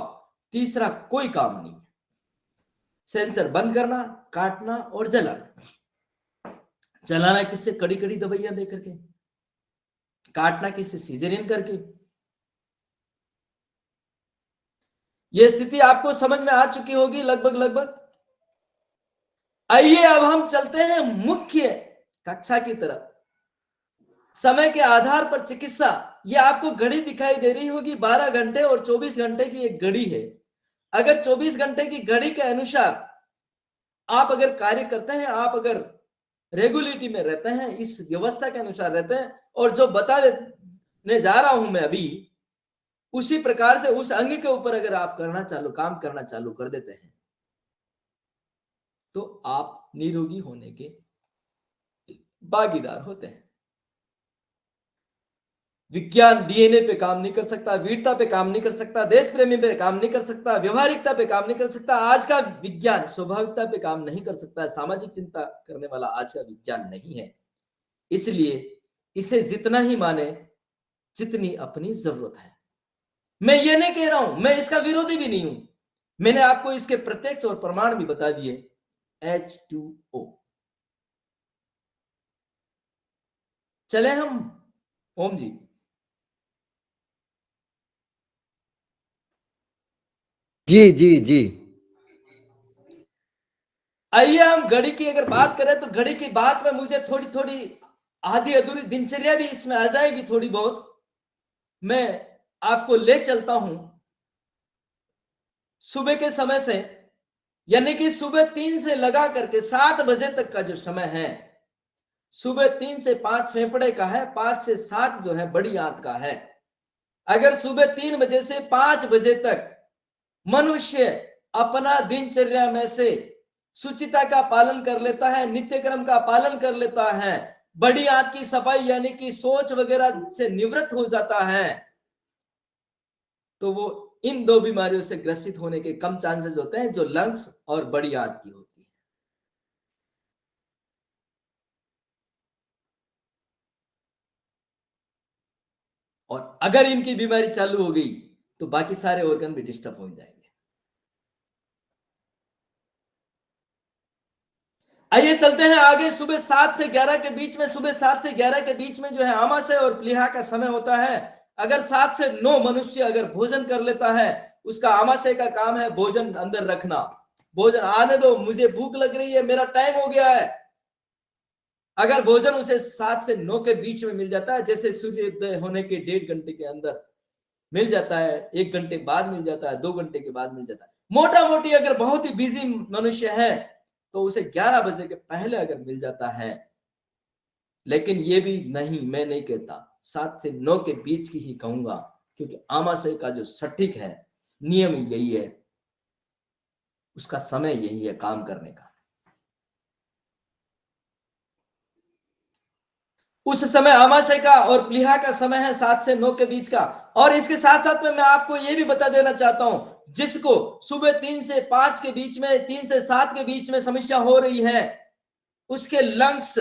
तीसरा कोई काम नहीं है। सेंसर बंद करना, काटना और जलाना। जलाना किससे? कड़ी कड़ी दवाइयां दे करके। काटना किससे? सीजरियन करके। यह स्थिति आपको समझ में आ चुकी होगी लगभग। आइए अब हम चलते हैं मुख्य कक्षा की तरफ। समय के आधार पर चिकित्सा, ये आपको घड़ी दिखाई दे रही होगी, 12 घंटे और 24 घंटे की एक घड़ी है। अगर 24 घंटे की घड़ी के अनुसार आप अगर कार्य करते हैं, आप अगर रेगुलेटिव में रहते हैं, इस व्यवस्था के अनुसार रहते हैं, और जो बताने जा रहा हूं मैं अभी, उसी प्रकार से उस अंग के ऊपर अगर आप काम करना चालू कर देते हैं, तो आप निरोगी होने के भागीदार होते हैं। विज्ञान डीएनए पे काम नहीं कर सकता, वीरता पे काम नहीं कर सकता, देश प्रेमी पे काम नहीं कर सकता, व्यवहारिकता पे काम नहीं कर सकता। आज का विज्ञान स्वाभाविकता पे काम नहीं कर सकता, सामाजिक चिंता करने वाला आज का विज्ञान नहीं है। इसलिए इसे जितना ही माने जितनी अपनी जरूरत है। मैं ये नहीं कह रहा हूं, मैं इसका विरोधी भी नहीं हूं, मैंने आपको इसके प्रत्यक्ष और प्रमाण भी बता दिए। H2O। चले हम ओम जी। जी जी जी। आइए हम घड़ी की अगर बात करें, तो घड़ी की बात में मुझे थोड़ी थोड़ी आधी अधूरी दिनचर्या भी इसमें आ जाएगी, थोड़ी बहुत मैं आपको ले चलता हूं। सुबह के समय से, यानी कि सुबह 3 से लगा करके 7 बजे तक का जो समय है, सुबह 3 से 5 फेफड़े का है, 5 से 7 जो है बड़ी आंत का है। अगर सुबह 3 बजे से 5 बजे तक मनुष्य अपना दिनचर्या में से शुचिता का पालन कर लेता है, नित्यक्रम का पालन कर लेता है, बड़ी आंत की सफाई यानी कि शौच वगैरह से निवृत्त हो जाता है, तो वो इन दो बीमारियों से ग्रसित होने के कम चांसेस होते हैं, जो लंग्स और बड़ी आंत की होती है। और अगर इनकी बीमारी चालू हो गई तो बाकी सारे ऑर्गन भी डिस्टर्ब हो जाएंगे। आइए चलते हैं आगे। सुबह 7 से 11 के बीच में, सुबह 7 से 11 के बीच में जो है आमाशय और प्लीहा का समय होता है। अगर 7 से 9 मनुष्य अगर भोजन कर लेता है, उसका आमाशय का काम है भोजन अंदर रखना। भोजन आने दो, मुझे भूख लग रही है, मेरा टाइम हो गया है। अगर भोजन उसे 7 से 9 के बीच में मिल जाता है, जैसे सूर्योदय होने के 1.5 घंटे के अंदर मिल जाता है, 1 घंटे बाद मिल जाता है, 2 घंटे के बाद मिल जाता है, मोटा मोटी अगर बहुत ही बिजी मनुष्य है तो उसे 11 बजे के पहले अगर मिल जाता है। लेकिन ये भी नहीं, मैं नहीं कहता, 7 से 9 के बीच की ही कहूंगा, क्योंकि आमाशय का जो सटीक है नियम यही है, उसका समय यही है काम करने का। उस समय आमाशय का और प्लीहा का समय है 7 से 9 के बीच का। और इसके साथ साथ में मैं आपको यह भी बता देना चाहता हूं, जिसको सुबह 3 से 5 के बीच में, 3 से 7 के बीच में समस्या हो रही है, उसके लंग्स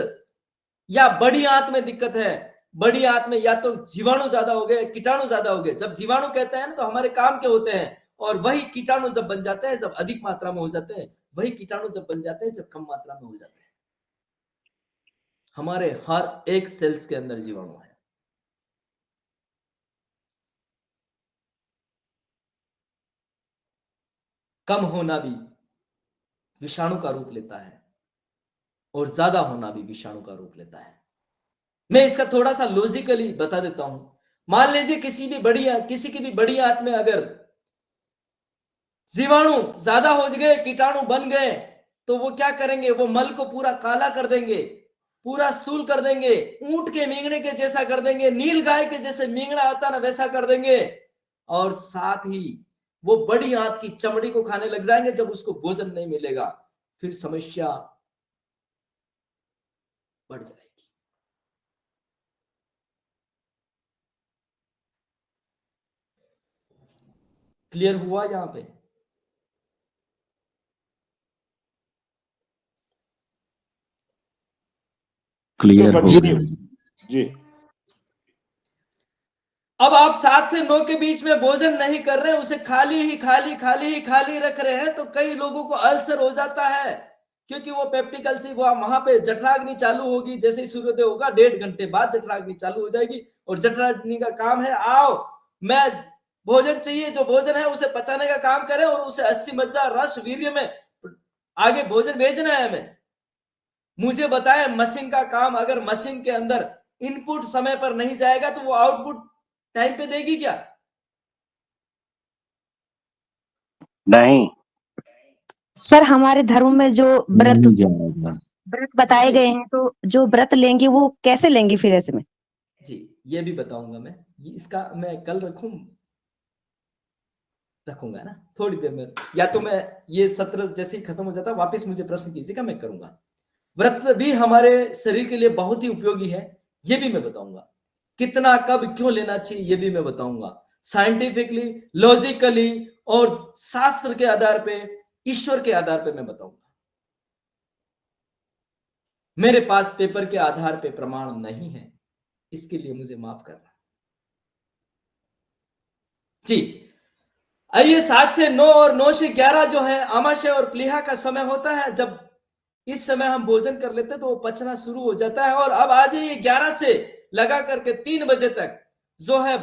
या बड़ी आंत में दिक्कत है। बड़ी आंत में या तो जीवाणु ज्यादा हो गए, कीटाणु ज्यादा हो गए। जब जीवाणु कहते हैं ना, तो हमारे काम के होते हैं, और वही कीटाणु जब बन जाते हैं, जब अधिक मात्रा में हो जाते हैं, वही कीटाणु जब बन जाते हैं जब कम मात्रा में हो जाते हैं। हमारे हर एक सेल्स के अंदर जीवाणु है। कम होना भी विषाणु का रूप लेता है और ज्यादा होना भी विषाणु का रूप लेता है। मैं इसका थोड़ा सा लॉजिकली बता देता हूं। मान लीजिए किसी की भी बड़ी आंत में अगर जीवाणु ज्यादा हो गए, कीटाणु बन गए, तो वो क्या करेंगे, वो मल को पूरा काला कर देंगे, पूरा स्थूल कर देंगे, ऊंट के मींगने के जैसा कर देंगे, नील गाय के जैसे मींगना आता ना वैसा कर देंगे, और साथ ही वो बड़ी आंत की चमड़ी को खाने लग जाएंगे। जब उसको भोजन नहीं मिलेगा फिर समस्या बढ़ जाएगी। क्लियर हुआ यहां पे? क्लियर हो जी गया। जी। अब आप 7 से 9 के बीच में भोजन नहीं कर रहे हैं, उसे खाली रख रहे हैं, तो कई लोगों को अल्सर हो जाता है, क्योंकि वो पेप्टिक अल्सर वहां पे जठराग्नि चालू होगी। जैसे ही सूर्योदय होगा 1.5 घंटे बाद जठराग्नि चालू हो जाएगी, और जठराग्नि का काम है, आओ मैं भोजन चाहिए, जो भोजन है उसे पचाने का काम करे और उसे अस्थि मज्जा रस वीर्य में आगे भोजन भेजना है हमें। मुझे बताएं, मशीन का काम, अगर मशीन के अंदर इनपुट समय पर नहीं जाएगा तो वो आउटपुट टाइम पे देगी क्या? नहीं। सर हमारे धर्म में जो नहीं जाएगा। व्रत बताए जी। गए हैं, तो जो व्रत लेंगे वो कैसे लेंगे फिर ऐसे में? जी, ये भी बताऊंगा मैं। इसका मैं कल रखूंगा ना थोड़ी देर में, या तो मैं ये सत्र जैसे ही खत्म हो जाता वापस मुझे प्रश्न कीजिएगा, मैं करूंगा। व्रत भी हमारे शरीर के लिए बहुत ही उपयोगी है, ये भी मैं बताऊंगा। कितना, कब, क्यों लेना चाहिए, ये भी मैं बताऊंगा। साइंटिफिकली, लॉजिकली और शास्त्र के आधार पे, ईश्वर के आधार पे मैं बताऊंगा। मेरे पास पेपर के आधार पे प्रमाण नहीं है, इसके लिए मुझे माफ करना। जी, आइए 7 से 9 और 9 से 11 जो है आमाशय और प्लीहा का समय होता है। जब इस समय हम भोजन कर लेते तो वो पचना शुरू हो जाता है। और अब आ जाइए 11 से लगा करके 3 बजे तक जो है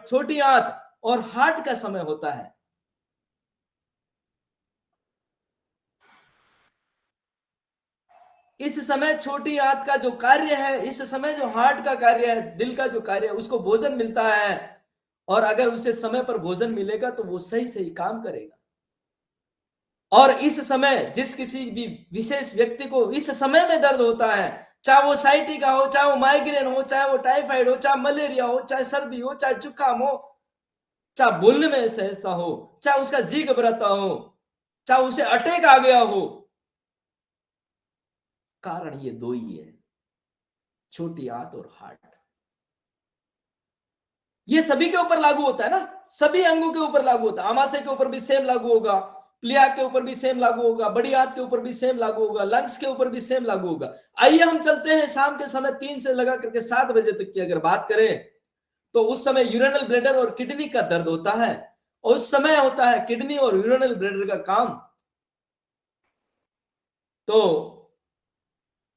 छोटी आंत और हार्ट का समय होता है। इस समय छोटी आंत का जो कार्य है, इस समय जो हार्ट का कार्य है, दिल का जो कार्य है, उसको भोजन मिलता है। और अगर उसे समय पर भोजन मिलेगा तो वो सही सही काम करेगा। और इस समय जिस किसी भी विशेष व्यक्ति को इस समय में दर्द होता है, चाहे वो साइटिका हो, चाहे वो माइग्रेन हो, चाहे वो टाइफाइड हो, चाहे मलेरिया हो, चाहे सर्दी हो, चाहे जुकाम हो, चाहे बोलने में सहजता हो, चाहे उसका जी घबराता हो, चाहे उसे अटैक आ गया हो, कारण ये दो ही है, छोटी आंत और हार्ट। ये सभी के ऊपर लागू होता है ना, सभी अंगों के ऊपर लागू होता है। आमाशय के ऊपर भी सेम लागू होगा, प्लिया के ऊपर भी सेम लागू होगा, बड़ी आंत के ऊपर भी सेम लागू होगा, लंग्स के ऊपर भी सेम लागू होगा। आइए हम चलते हैं शाम के समय 3 से लगा करके 7 बजे तक की अगर बात करें, तो उस समय यूरिनल ब्लैडर और किडनी का दर्द होता है। और उस समय होता है किडनी और यूरिनल ब्लैडर का काम। तो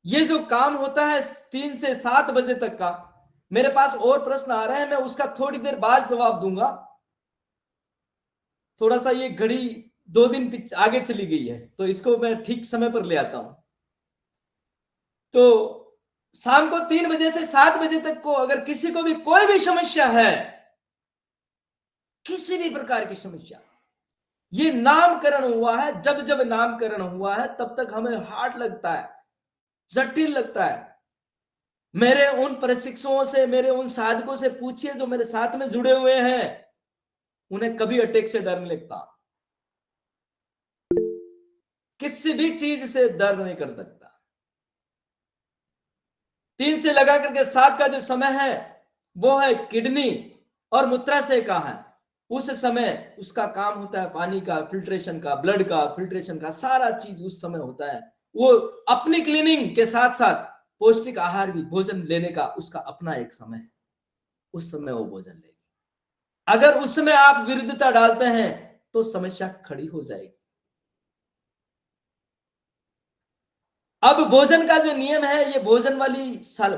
ये जो काम होता है 3 से 7 बजे तक का, मेरे पास और प्रश्न आ रहे हैं, मैं उसका थोड़ी देर बाद जवाब दूंगा। थोड़ा सा ये घड़ी 2 दिन आगे चली गई है, तो इसको मैं ठीक समय पर ले आता हूं। तो शाम को 3 बजे से 7 बजे तक को अगर किसी को भी कोई भी समस्या है, किसी भी प्रकार की समस्या, ये नामकरण हुआ है, जब जब नामकरण हुआ है तब तक हमें हार्ड लगता है, जटिल लगता है। मेरे उन प्रशिक्षुओं से, मेरे उन साधकों से पूछिए जो मेरे साथ में जुड़े हुए हैं, उन्हें कभी अटैक से डर नहीं लगता, किसी भी चीज से डर नहीं कर सकता। 3 से लगा करके 7 का जो समय है वो है किडनी और मूत्राशय का है। उस समय उसका काम होता है पानी का फिल्ट्रेशन का, ब्लड का फिल्ट्रेशन का, सारा चीज उस समय होता है। वो अपनी क्लीनिंग के साथ साथ पौष्टिक आहार भी, भोजन लेने का उसका अपना एक समय है, उस समय वो भोजन लेगी। अगर उस समय आप विरुद्धता डालते हैं तो समस्या खड़ी हो जाएगी। अब भोजन का जो नियम है, ये भोजन वाली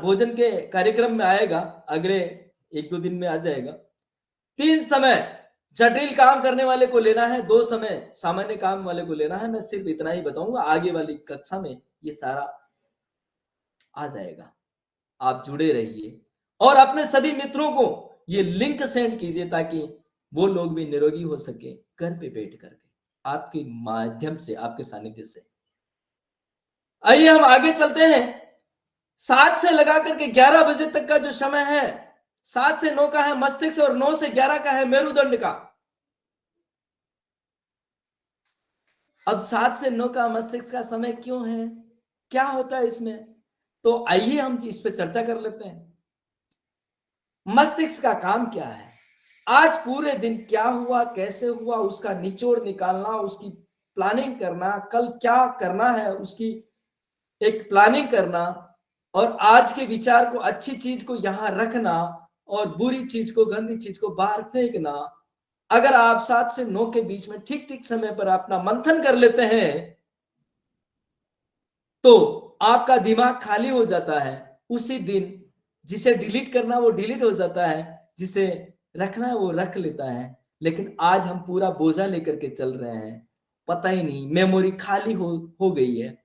भोजन के कार्यक्रम में आएगा, अगले 1-2 दिन में आ जाएगा। 3 समय जटिल काम करने वाले को लेना है, 2 समय सामान्य काम वाले को लेना है। मैं सिर्फ इतना ही बताऊंगा, आगे वाली कक्षा में ये सारा आ जाएगा। आप जुड़े रहिए और अपने सभी मित्रों को ये लिंक सेंड कीजिए ताकि वो लोग भी निरोगी हो सके घर पे बैठ करके, आपके माध्यम से, आपके सानिध्य से। आइए हम आगे चलते हैं। 7 से लगा करके 11 बजे तक का जो समय है, 7 से 9 का है मस्तिष्क और 9 से 11 का है मेरुदंड का। अब 7 से 9 का मस्तिष्क का समय क्यों है, क्या होता है इसमें, तो आइए हम इस पे चर्चा कर लेते हैं। मस्तिष्क का काम क्या है, आज पूरे दिन क्या हुआ, कैसे हुआ, उसका निचोड़ निकालना, उसकी प्लानिंग करना, कल क्या करना है उसकी एक प्लानिंग करना, और आज के विचार को, अच्छी चीज को यहां रखना और बुरी चीज को, गंदी चीज को बाहर फेंकना। अगर आप 7 से 9 के बीच में ठीक ठीक समय पर अपना मंथन कर लेते हैं तो आपका दिमाग खाली हो जाता है। उसी दिन जिसे डिलीट करना वो डिलीट हो जाता है, जिसे रखना है वो रख लेता है। लेकिन आज हम पूरा बोझा लेकर के चल रहे हैं, पता ही नहीं, मेमोरी खाली हो गई है,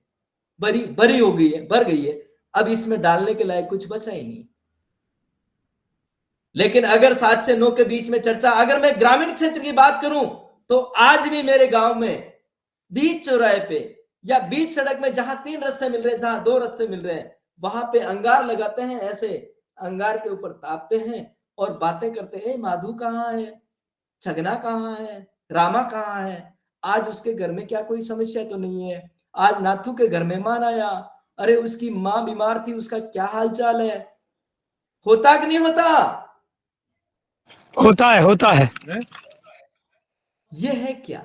बड़ी हो गई है, भर गई है, अब इसमें डालने के लायक कुछ बचा ही नहीं। लेकिन अगर 7 से 9 के बीच में चर्चा, अगर मैं ग्रामीण क्षेत्र की बात करूं तो आज भी मेरे गांव में बीच चौराहे पे या बीच सड़क में जहां 3 रास्ते मिल रहे हैं, जहां 2 रास्ते मिल रहे हैं, वहां पे अंगार लगाते हैं, ऐसे अंगार के ऊपर तापते हैं और बातें करते हैं, माधु कहाँ है, छगना कहाँ है, रामा कहाँ है, आज उसके घर में क्या कोई समस्या तो नहीं है, आज नाथू के घर मेहमान आया, अरे उसकी माँ बीमार थी, उसका क्या हाल चाल है। होता कि नहीं होता? होता है। ये है क्या,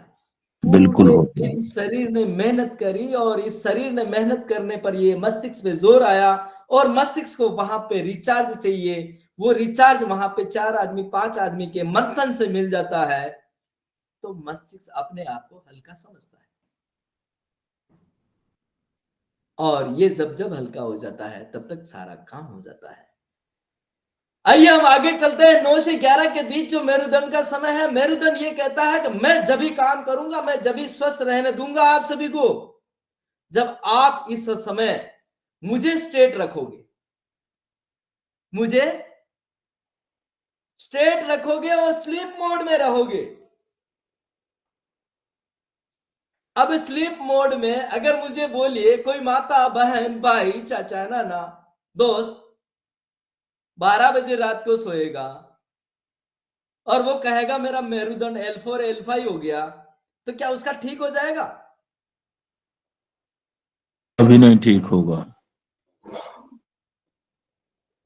बिल्कुल पूरे होता है। दिन शरीर ने मेहनत करी और इस शरीर ने मेहनत करने पर ये मस्तिष्क पे जोर आया और मस्तिष्क को वहां पे रिचार्ज चाहिए। वो रिचार्ज वहां पे 4 आदमी 5 आदमी के मंथन से मिल जाता है तो मस्तिष्क अपने आप को हल्का समझता है। और ये जब हल्का हो जाता है तब तक सारा काम हो जाता है। आइए हम आगे चलते हैं। 9 से 11 के बीच जो मेरुदंड का समय है, मेरुदंड ये कहता है कि मैं जब भी काम करूंगा, मैं जब भी स्वस्थ रहने दूंगा आप सभी को, जब आप इस समय मुझे स्ट्रेट रखोगे, मुझे स्ट्रेट रखोगे और स्लीप मोड में रहोगे। अब स्लीप मोड में अगर मुझे बोलिए कोई माता, बहन, भाई, चाचा, नाना, दोस्त 12 बजे रात को सोएगा और वो कहेगा मेरा मेरुदंड L4 L5 हो गया, तो क्या उसका ठीक हो जाएगा? कभी नहीं ठीक होगा।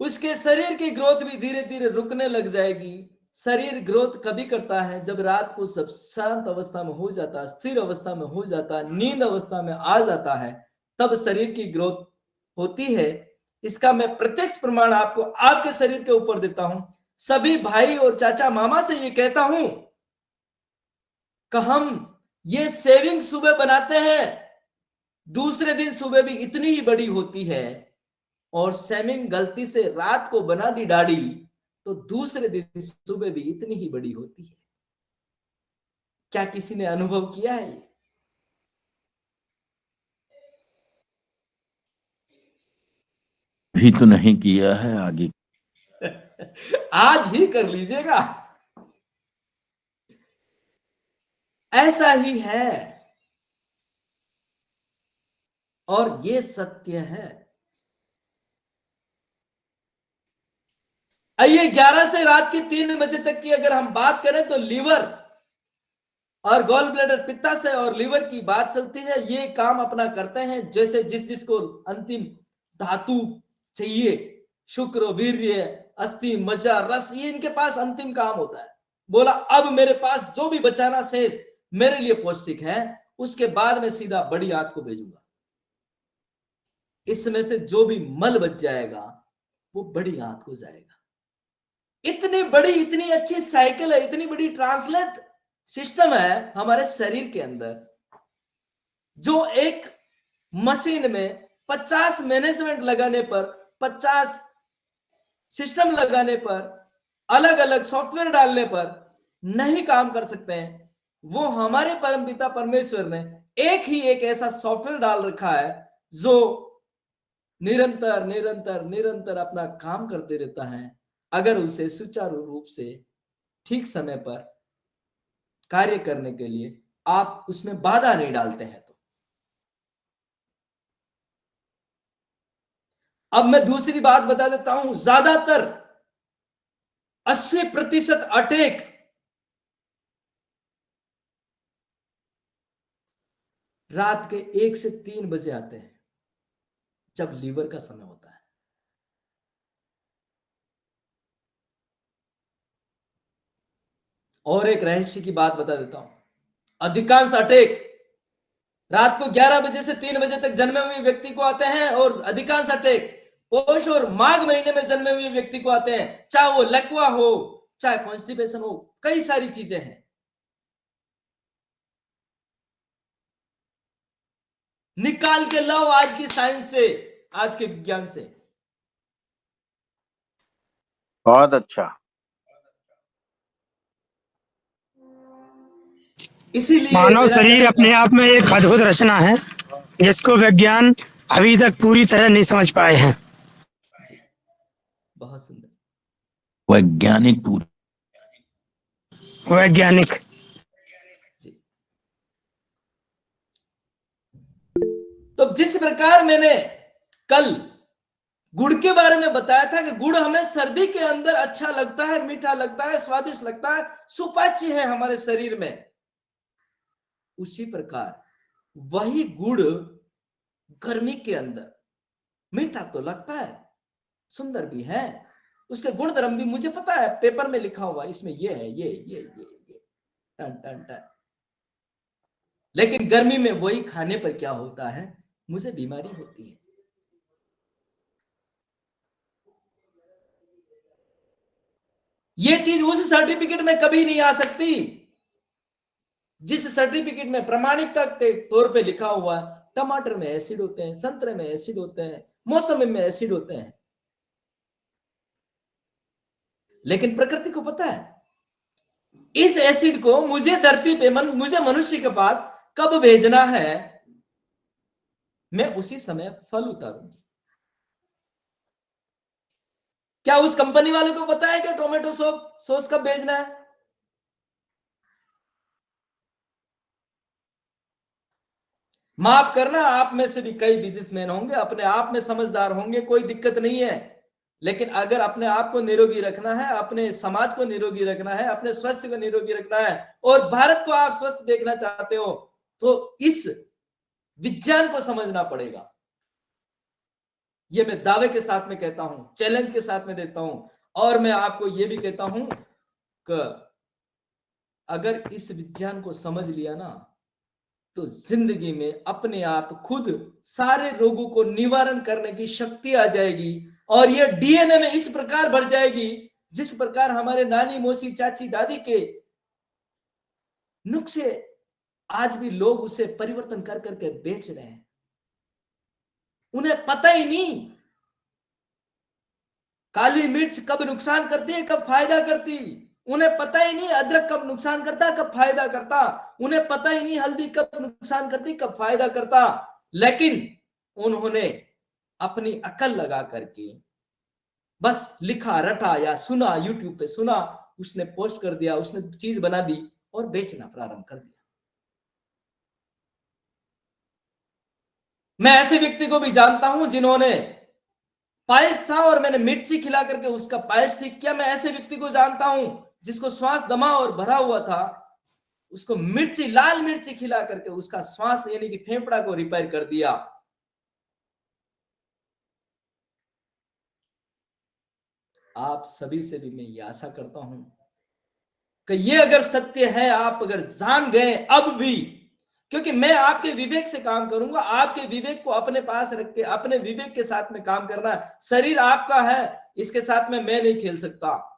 उसके शरीर की ग्रोथ भी धीरे धीरे रुकने लग जाएगी। शरीर ग्रोथ कभी करता है जब रात को सब शांत अवस्था में हो जाता है, स्थिर अवस्था में हो जाता है, नींद अवस्था में आ जाता है, तब शरीर की ग्रोथ होती है। इसका मैं प्रत्यक्ष प्रमाण आपको आपके शरीर के ऊपर देता हूं। सभी भाई और चाचा मामा से ये कहता हूं कि हम ये सेविंग सुबह बनाते हैं, दूसरे दिन सुबह भी इतनी ही बड़ी होती है, और सेविंग गलती से रात को बना दी दाढ़ी तो दूसरे दिन सुबह भी इतनी ही बड़ी होती है। क्या किसी ने अनुभव किया है? भी तो नहीं किया है, आगे आज ही कर लीजिएगा। ऐसा ही है और ये सत्य है। आइए 11 से रात के 3 बजे तक की अगर हम बात करें तो लीवर और गॉल ब्लैडर, पित्ताशय और लीवर की बात चलती है। ये काम अपना करते हैं, जैसे जिसको अंतिम धातु चाहिए, शुक्र, वीर्य, अस्थि, मज्जा, रस, ये इनके पास अंतिम काम होता है। बोला अब मेरे पास जो भी बचाना शेष मेरे लिए पौष्टिक है, उसके बाद में सीधा बड़ी आंत को भेजूंगा। इसमें से जो भी मल बच जाएगा वो बड़ी आंत को जाएगा। इतनी बड़ी, इतनी अच्छी साइकिल है, इतनी बड़ी ट्रांसलेट सिस्टम है हमारे शरीर के अंदर, जो एक मशीन में 50 मैनेजमेंट लगाने पर, 50 सिस्टम लगाने पर, अलग अलग सॉफ्टवेयर डालने पर नहीं काम कर सकते हैं। वो हमारे परमपिता परमेश्वर ने एक ही एक ऐसा सॉफ्टवेयर डाल रखा है जो निरंतर निरंतर निरंतर अपना काम करते रहता है। अगर उसे सुचारू रूप से ठीक समय पर कार्य करने के लिए आप उसमें बाधा नहीं डालते हैं तो। अब मैं दूसरी बात बता देता हूं, ज्यादातर 80% अटैक रात के 1 से 3 बजे आते हैं, जब लीवर का समय होता है। और एक रहस्य की बात बता देता हूं, अधिकांश अटैक रात को 11 बजे से 3 बजे तक जन्मे हुए व्यक्ति को आते हैं, और अधिकांश अटैक पौष और माघ महीने में जन्मे हुए व्यक्ति को आते हैं, चाहे वो लकवा हो, चाहे कॉन्स्टिपेशन हो, कई सारी चीजें हैं। निकाल के लाओ आज की साइंस से, आज के विज्ञान से। बहुत अच्छा। इसीलिए मानव मेरा शरीर कहना- अपने आप में एक अद्भुत रचना है जिसको विज्ञान अभी तक पूरी तरह नहीं समझ पाए हैं। जी, बहुत सुंदर। वैज्ञानिक पूरी वैज्ञानिक जी। तो जिस प्रकार मैंने कल गुड़ के बारे में बताया था कि गुड़ हमें सर्दी के अंदर अच्छा लगता है, मीठा लगता है, स्वादिष्ट लगता है, सुपाच्य है हमारे शरीर में, उसी प्रकार वही गुड़ गर्मी के अंदर मीठा तो लगता है, सुंदर भी है, उसके गुण धर्म भी मुझे पता है, पेपर में लिखा हुआ इसमें ये है, ये टन टन टन। लेकिन गर्मी में वही खाने पर क्या होता है, मुझे बीमारी होती है। ये चीज उस सर्टिफिकेट में कभी नहीं आ सकती जिस सर्टिफिकेट में प्रमाणिकता के तौर पे लिखा हुआ है टमाटर में एसिड होते हैं, संतरे में एसिड होते हैं, मौसमी में एसिड होते हैं। लेकिन प्रकृति को पता है इस एसिड को मुझे धरती पे मुझे मनुष्य के पास कब भेजना है, मैं उसी समय फल उतारूंगी। क्या उस कंपनी वाले को पता है कि टोमेटो सॉस कब भेजना है? माफ करना, आप में से भी कई बिजनेसमैन होंगे, अपने आप में समझदार होंगे, कोई दिक्कत नहीं है। लेकिन अगर अपने आप को निरोगी रखना है, अपने समाज को निरोगी रखना है, अपने स्वास्थ्य को निरोगी रखना है और भारत को आप स्वस्थ देखना चाहते हो, तो इस विज्ञान को समझना पड़ेगा। ये मैं दावे के साथ में कहता हूं, चैलेंज के साथ में देता हूं, और मैं आपको यह भी कहता हूं कि अगर इस विज्ञान को समझ लिया ना, तो जिंदगी में अपने आप खुद सारे रोगों को निवारण करने की शक्ति आ जाएगी, और यह डीएनए में इस प्रकार बढ़ जाएगी जिस प्रकार हमारे नानी, मौसी, चाची, दादी के नुस्खे आज भी लोग उसे परिवर्तन कर करके बेच रहे हैं। उन्हें पता ही नहीं काली मिर्च कब नुकसान करती है, कब फायदा करती। उन्हें पता ही नहीं अदरक कब नुकसान करता, कब फायदा करता। उन्हें पता ही नहीं हल्दी कब नुकसान करती, कब फायदा करता। लेकिन उन्होंने अपनी अकल लगा करके बस लिखा रटा या सुना, यूट्यूब पे सुना, उसने पोस्ट कर दिया, उसने चीज बना दी और बेचना प्रारंभ कर दिया। मैं ऐसे व्यक्ति को भी जानता हूं जिन्होंने पायस था और मैंने मिर्ची खिला करके उसका पायस ठीक किया। मैं ऐसे व्यक्ति को जानता हूं जिसको श्वास दमा और भरा हुआ था, उसको मिर्ची, लाल मिर्ची खिला करके उसका श्वास यानी कि फेफड़ा को रिपेयर कर दिया। आप सभी से भी मैं ये आशा करता हूं कि ये अगर सत्य है, आप अगर जान गए अब भी, क्योंकि मैं आपके विवेक से काम करूंगा, आपके विवेक को अपने पास रख के अपने विवेक के साथ में काम करना है। शरीर आपका है, इसके साथ में मैं नहीं खेल सकता।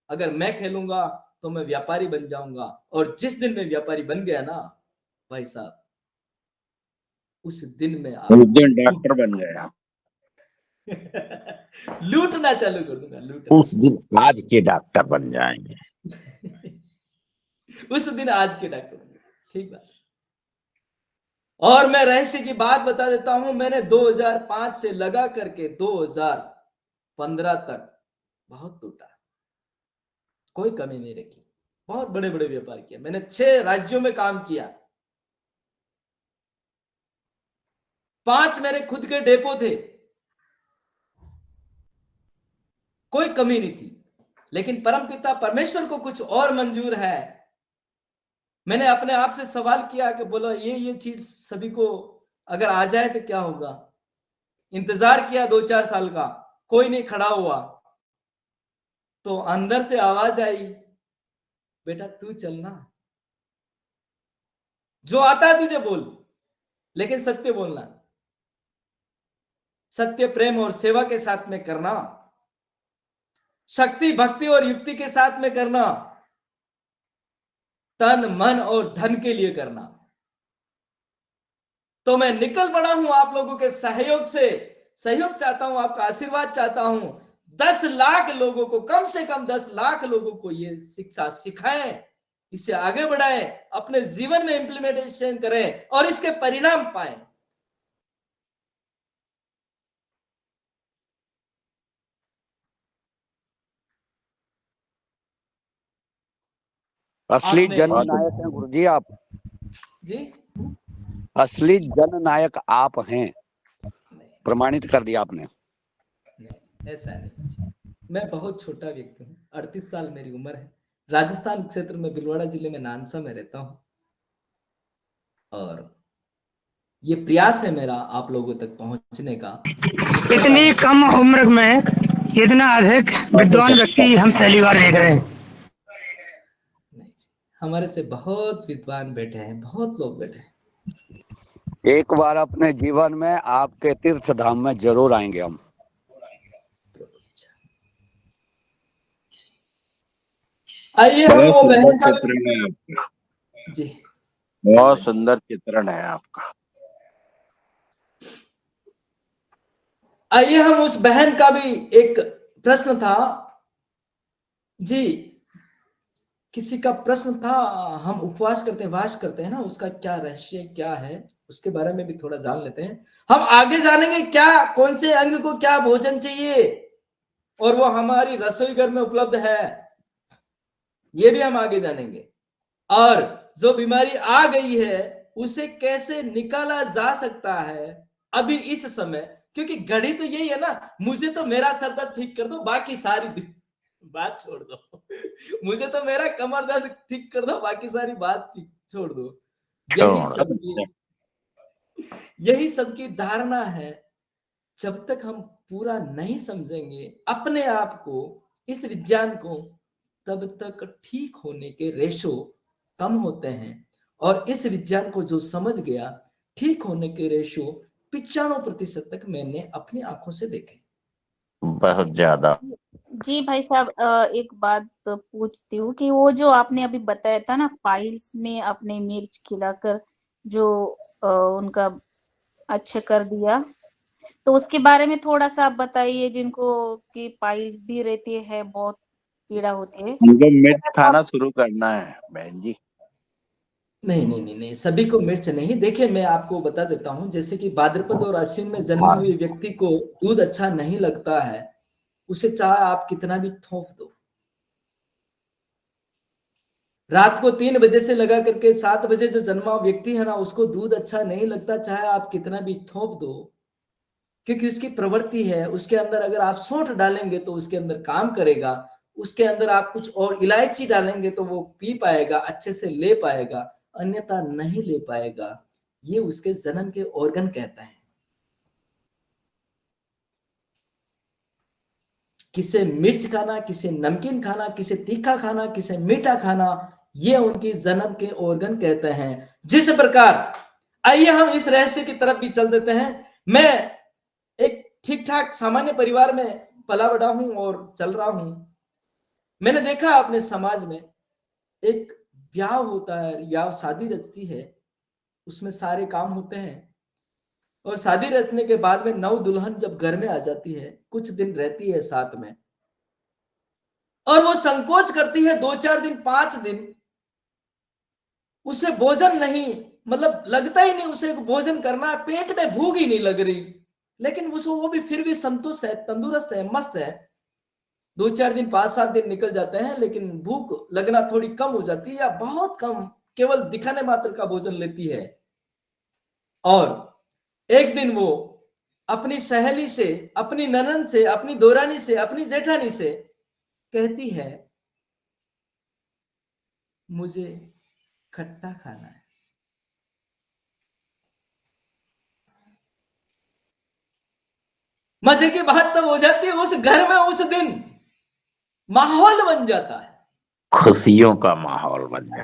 अगर मैं खेलूंगा तो मैं व्यापारी बन जाऊंगा, और जिस दिन मैं व्यापारी बन गया ना भाई साहब, उस दिन में उस दिन डॉक्टर बन गया। लूटना चालू कर दूंगा, लूटना। उस दिन आज के डॉक्टर बन जाएंगे। उस दिन आज के डॉक्टर बन गए, ठीक बात। और मैं रहस्य की बात बता देता हूं, मैंने 2005 से लगा करके 2015 तक बहुत टूटा। कोई कमी नहीं रखी। बहुत बड़े बड़े व्यापार किया मैंने, 6 राज्यों में काम किया, 5 मेरे खुद के डेपो थे, कोई कमी नहीं थी। लेकिन परमपिता परमेश्वर को कुछ और मंजूर है। मैंने अपने आप से सवाल किया कि बोला ये चीज सभी को अगर आ जाए तो क्या होगा। इंतजार किया 2-4 साल का, कोई नहीं खड़ा हुआ, तो अंदर से आवाज आई, बेटा तू चलना, जो आता है तुझे बोल, लेकिन सत्य बोलना, सत्य प्रेम और सेवा के साथ में करना, शक्ति भक्ति और युक्ति के साथ में करना, तन मन और धन के लिए करना। तो मैं निकल पड़ा हूं आप लोगों के सहयोग से, सहयोग चाहता हूं, आपका आशीर्वाद चाहता हूं। 10 लाख लोगों को, कम से कम 10 लाख लोगों को ये शिक्षा सिखाएं, इसे आगे बढ़ाएं, अपने जीवन में इंप्लीमेंटेशन करें और इसके परिणाम पाएं। असली आपने- जननायक हैं गुरुजी आप, जी असली जननायक आप हैं, प्रमाणित कर दिया आपने। नहीं, ऐसा नहीं। मैं बहुत छोटा व्यक्ति हूँ, 38 साल मेरी उम्र है, राजस्थान क्षेत्र में भिलवाड़ा जिले में नानसा में रहता हूँ, और ये प्रयास है मेरा आप लोगों तक पहुंचने का। इतनी कम उम्र में इतना अधिक विद्वान व्यक्ति हम पहली बार देख रहे हैं। नहीं, हमारे से बहुत विद्वान बैठे हैं, बहुत लोग बैठे हैं। एक बार अपने जीवन में आपके तीर्थ धाम में जरूर आएंगे हम। आइए हम वो बहन का चित्रण है आपका, जी बहुत सुंदर चित्रण है आपका। आइए हम उस बहन का भी एक प्रश्न था जी, किसी का प्रश्न था, हम उपवास करते हैं, वास करते हैं ना, उसका क्या रहस्य क्या है, उसके बारे में भी थोड़ा जान लेते हैं। हम आगे जानेंगे क्या, कौन से अंग को क्या भोजन चाहिए, और वो हमारी रसोई घर में उपलब्ध है, ये भी हम आगे जानेंगे। और जो बीमारी आ गई है उसे कैसे निकाला जा सकता है अभी इस समय, क्योंकि घड़ी तो यही है ना, मुझे तो मेरा सर दर्द ठीक कर दो, बाकी सारी बात छोड़ दो। मुझे तो मेरा कमर दर्द ठीक कर दो, बाकी सारी बात छोड़ दो। यही सबकी धारणा है। जब तक हम पूरा नहीं समझेंगे अपने आप को, इस विज्ञान को, तब तक ठीक होने के रेशो कम होते हैं। और इस विज्ञान को जो समझ गया, ठीक होने के रेशो 95% तक मैंने अपनी आंखों से देखे। बहुत ज्यादा। जी भाई साहब, एक बात पूछती हूँ कि वो जो आपने अभी बताया था ना, पाइल्स में अपने मिर्च खिलाकर जो उनका अच्छा कर दिया, तो उसके बारे में थोड़ा सा आप बताइए, जिनको कि पाइल्स भी रहती है, बहुत पीड़ा होती है। उनको मिर्च खाना शुरू करना है बहन जी। नहीं, सभी को मिर्च नहीं। देखिए मैं आपको बता देता हूं, जैसे कि भाद्रपद और आश्विन में जन्मे हुए व्यक्ति को दूध अच्छा नहीं लगता है, उसे चाहे आप कितना भी थोप दो, रात को 3 बजे से लगा करके 7 बजे जो जन्मा व्यक्ति है ना, उसको दूध अच्छा नहीं लगता, चाहे आप कितना भी थोप दो, क्योंकि उसकी प्रवृत्ति है। उसके अंदर अगर आप सौंठ डालेंगे तो उसके अंदर काम करेगा, उसके अंदर आप कुछ और इलायची डालेंगे तो वो पी पाएगा, अच्छे से ले पाएगा, अन्यथा नहीं ले पाएगा। ये उसके जन्म के ऑर्गन कहता है। किसे मिर्च खाना, किसे नमकीन खाना, किसे तीखा खाना, किसे मीठा खाना, ये उनकी जन्म के ऑर्गन कहते हैं। जिस प्रकार, आइए हम इस रहस्य की तरफ भी चल देते हैं। मैं एक ठीक ठाक सामान्य परिवार में पला बड़ा हूं और चल रहा हूं। मैंने देखा अपने समाज में एक ब्याह होता है, ब्याह शादी रचती है, उसमें सारे काम होते हैं, और शादी रचने के बाद में नव दुल्हन जब घर में आ जाती है, कुछ दिन रहती है साथ में, और वो संकोच करती है 2-4 दिन 5 दिन, उसे भोजन नहीं, मतलब लगता ही नहीं उसे भोजन करना, पेट में भूख ही नहीं लग रही, लेकिन वो भी फिर भी संतुष्ट है, तंदुरुस्त है, मस्त है। 2-4 दिन 5-7 दिन निकल जाते हैं, लेकिन भूख लगना थोड़ी कम हो जाती है या बहुत कम, केवल दिखाने मात्र का भोजन लेती है। और एक दिन वो अपनी सहेली से, अपनी ननद से, अपनी दोरानी से, अपनी जेठानी से कहती है, मुझे खट्टा खाना है। मजे की बात तब हो जाती है, उस घर में उस दिन माहौल बन जाता है, खुशियों का माहौल बन गया।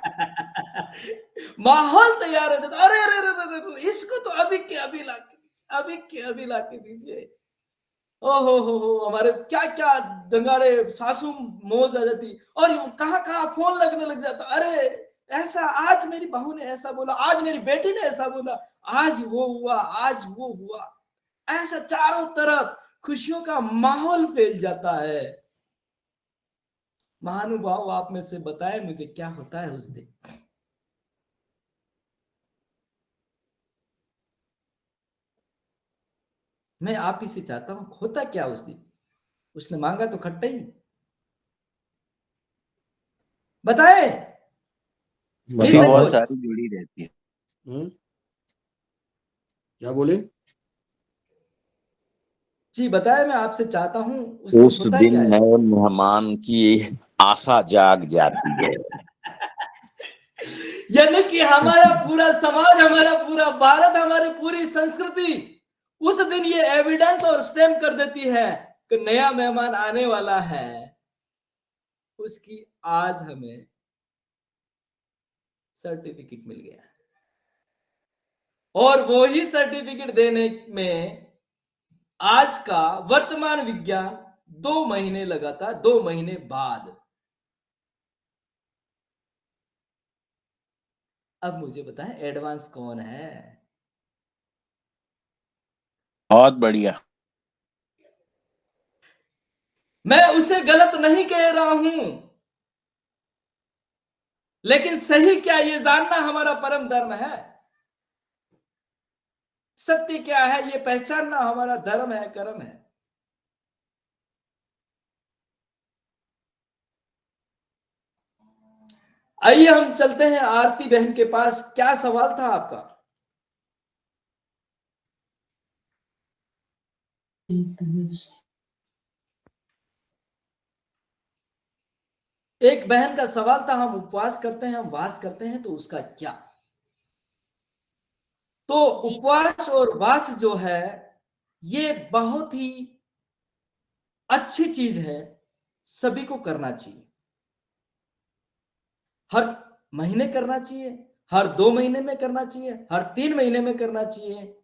माहौल तैयार हो जाता है। अरे अरे अरे अरे, इसको तो अभी के अभी ला के दीजिए, अभी के अभी ला के दीजिए। हो, हमारे क्या क्या दंगाड़े, सासू मौज आ जाती, और कहाँ कहाँ फोन लगने लग जाता। अरे ऐसा, आज मेरी बहू ने ऐसा बोला, आज मेरी बेटी ने ऐसा बोला, आज वो हुआ, आज वो हुआ। ऐसा चारों तरफ खुशियों का माहौल फैल जाता है। महानुभाव, आप में से बताएं मुझे क्या होता है उस दिन। मैं आप ही से चाहता हूं, होता क्या उस दिन। उसने मांगा तो खट्टा ही, बताए। बहुत सारी जुड़ी रहती है। क्या बोले जी बताए, मैं आपसे चाहता हूं उस दिन नए मेहमान की आशा जाग जाती है। यानी कि हमारा पूरा समाज, हमारा पूरा भारत, हमारी पूरी संस्कृति उस दिन ये एविडेंस और स्टैम्प कर देती है कि नया मेहमान आने वाला है, उसकी आज हमें सर्टिफिकेट मिल गया। और वो ही सर्टिफिकेट देने में आज का वर्तमान विज्ञान 2 महीने लगा था। 2 महीने बाद अब मुझे बताएं, एडवांस कौन है? बहुत बढ़िया। मैं उसे गलत नहीं कह रहा हूं, लेकिन सही क्या ये जानना हमारा परम धर्म है। सत्य क्या है ये पहचानना हमारा धर्म है, कर्म है। आइए हम चलते हैं आरती बहन के पास। क्या सवाल था आपका? एक बहन का सवाल था, हम उपवास करते हैं, हम वास करते हैं, तो उसका क्या? तो उपवास और वास जो है ये बहुत ही अच्छी चीज है, सभी को करना चाहिए। हर महीने करना चाहिए, हर 2 महीने में करना चाहिए, हर 3 महीने में करना चाहिए।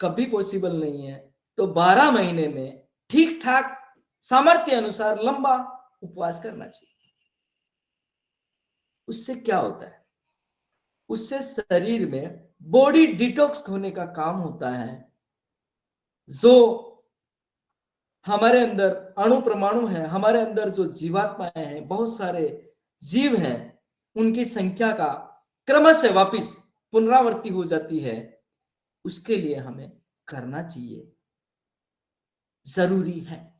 कभी पॉसिबल नहीं है तो 12 महीने में ठीक ठाक सामर्थ्य अनुसार लंबा उपवास करना चाहिए। उससे क्या होता है? उससे शरीर में बॉडी डिटॉक्स होने का काम होता है। जो हमारे अंदर अणु परमाणु है, हमारे अंदर जो जीवात्माएं हैं, बहुत सारे जीव हैं, उनकी संख्या का क्रमशः वापिस पुनरावृत्ति हो जाती है। उसके लिए हमें करना चाहिए, जरूरी है।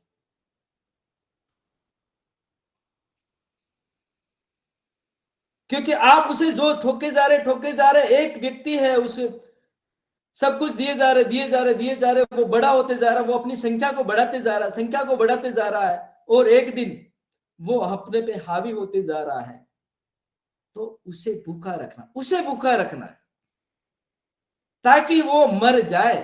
क्योंकि आप उसे जो ठोके जा रहे, एक व्यक्ति है, उसे सब कुछ दिए जा रहे, वो बड़ा होते जा रहा है, वो अपनी संख्या को बढ़ाते जा रहा है, और एक दिन वो अपने पे हावी होते जा रहा है। तो उसे भूखा रखना है, ताकि वो मर जाए,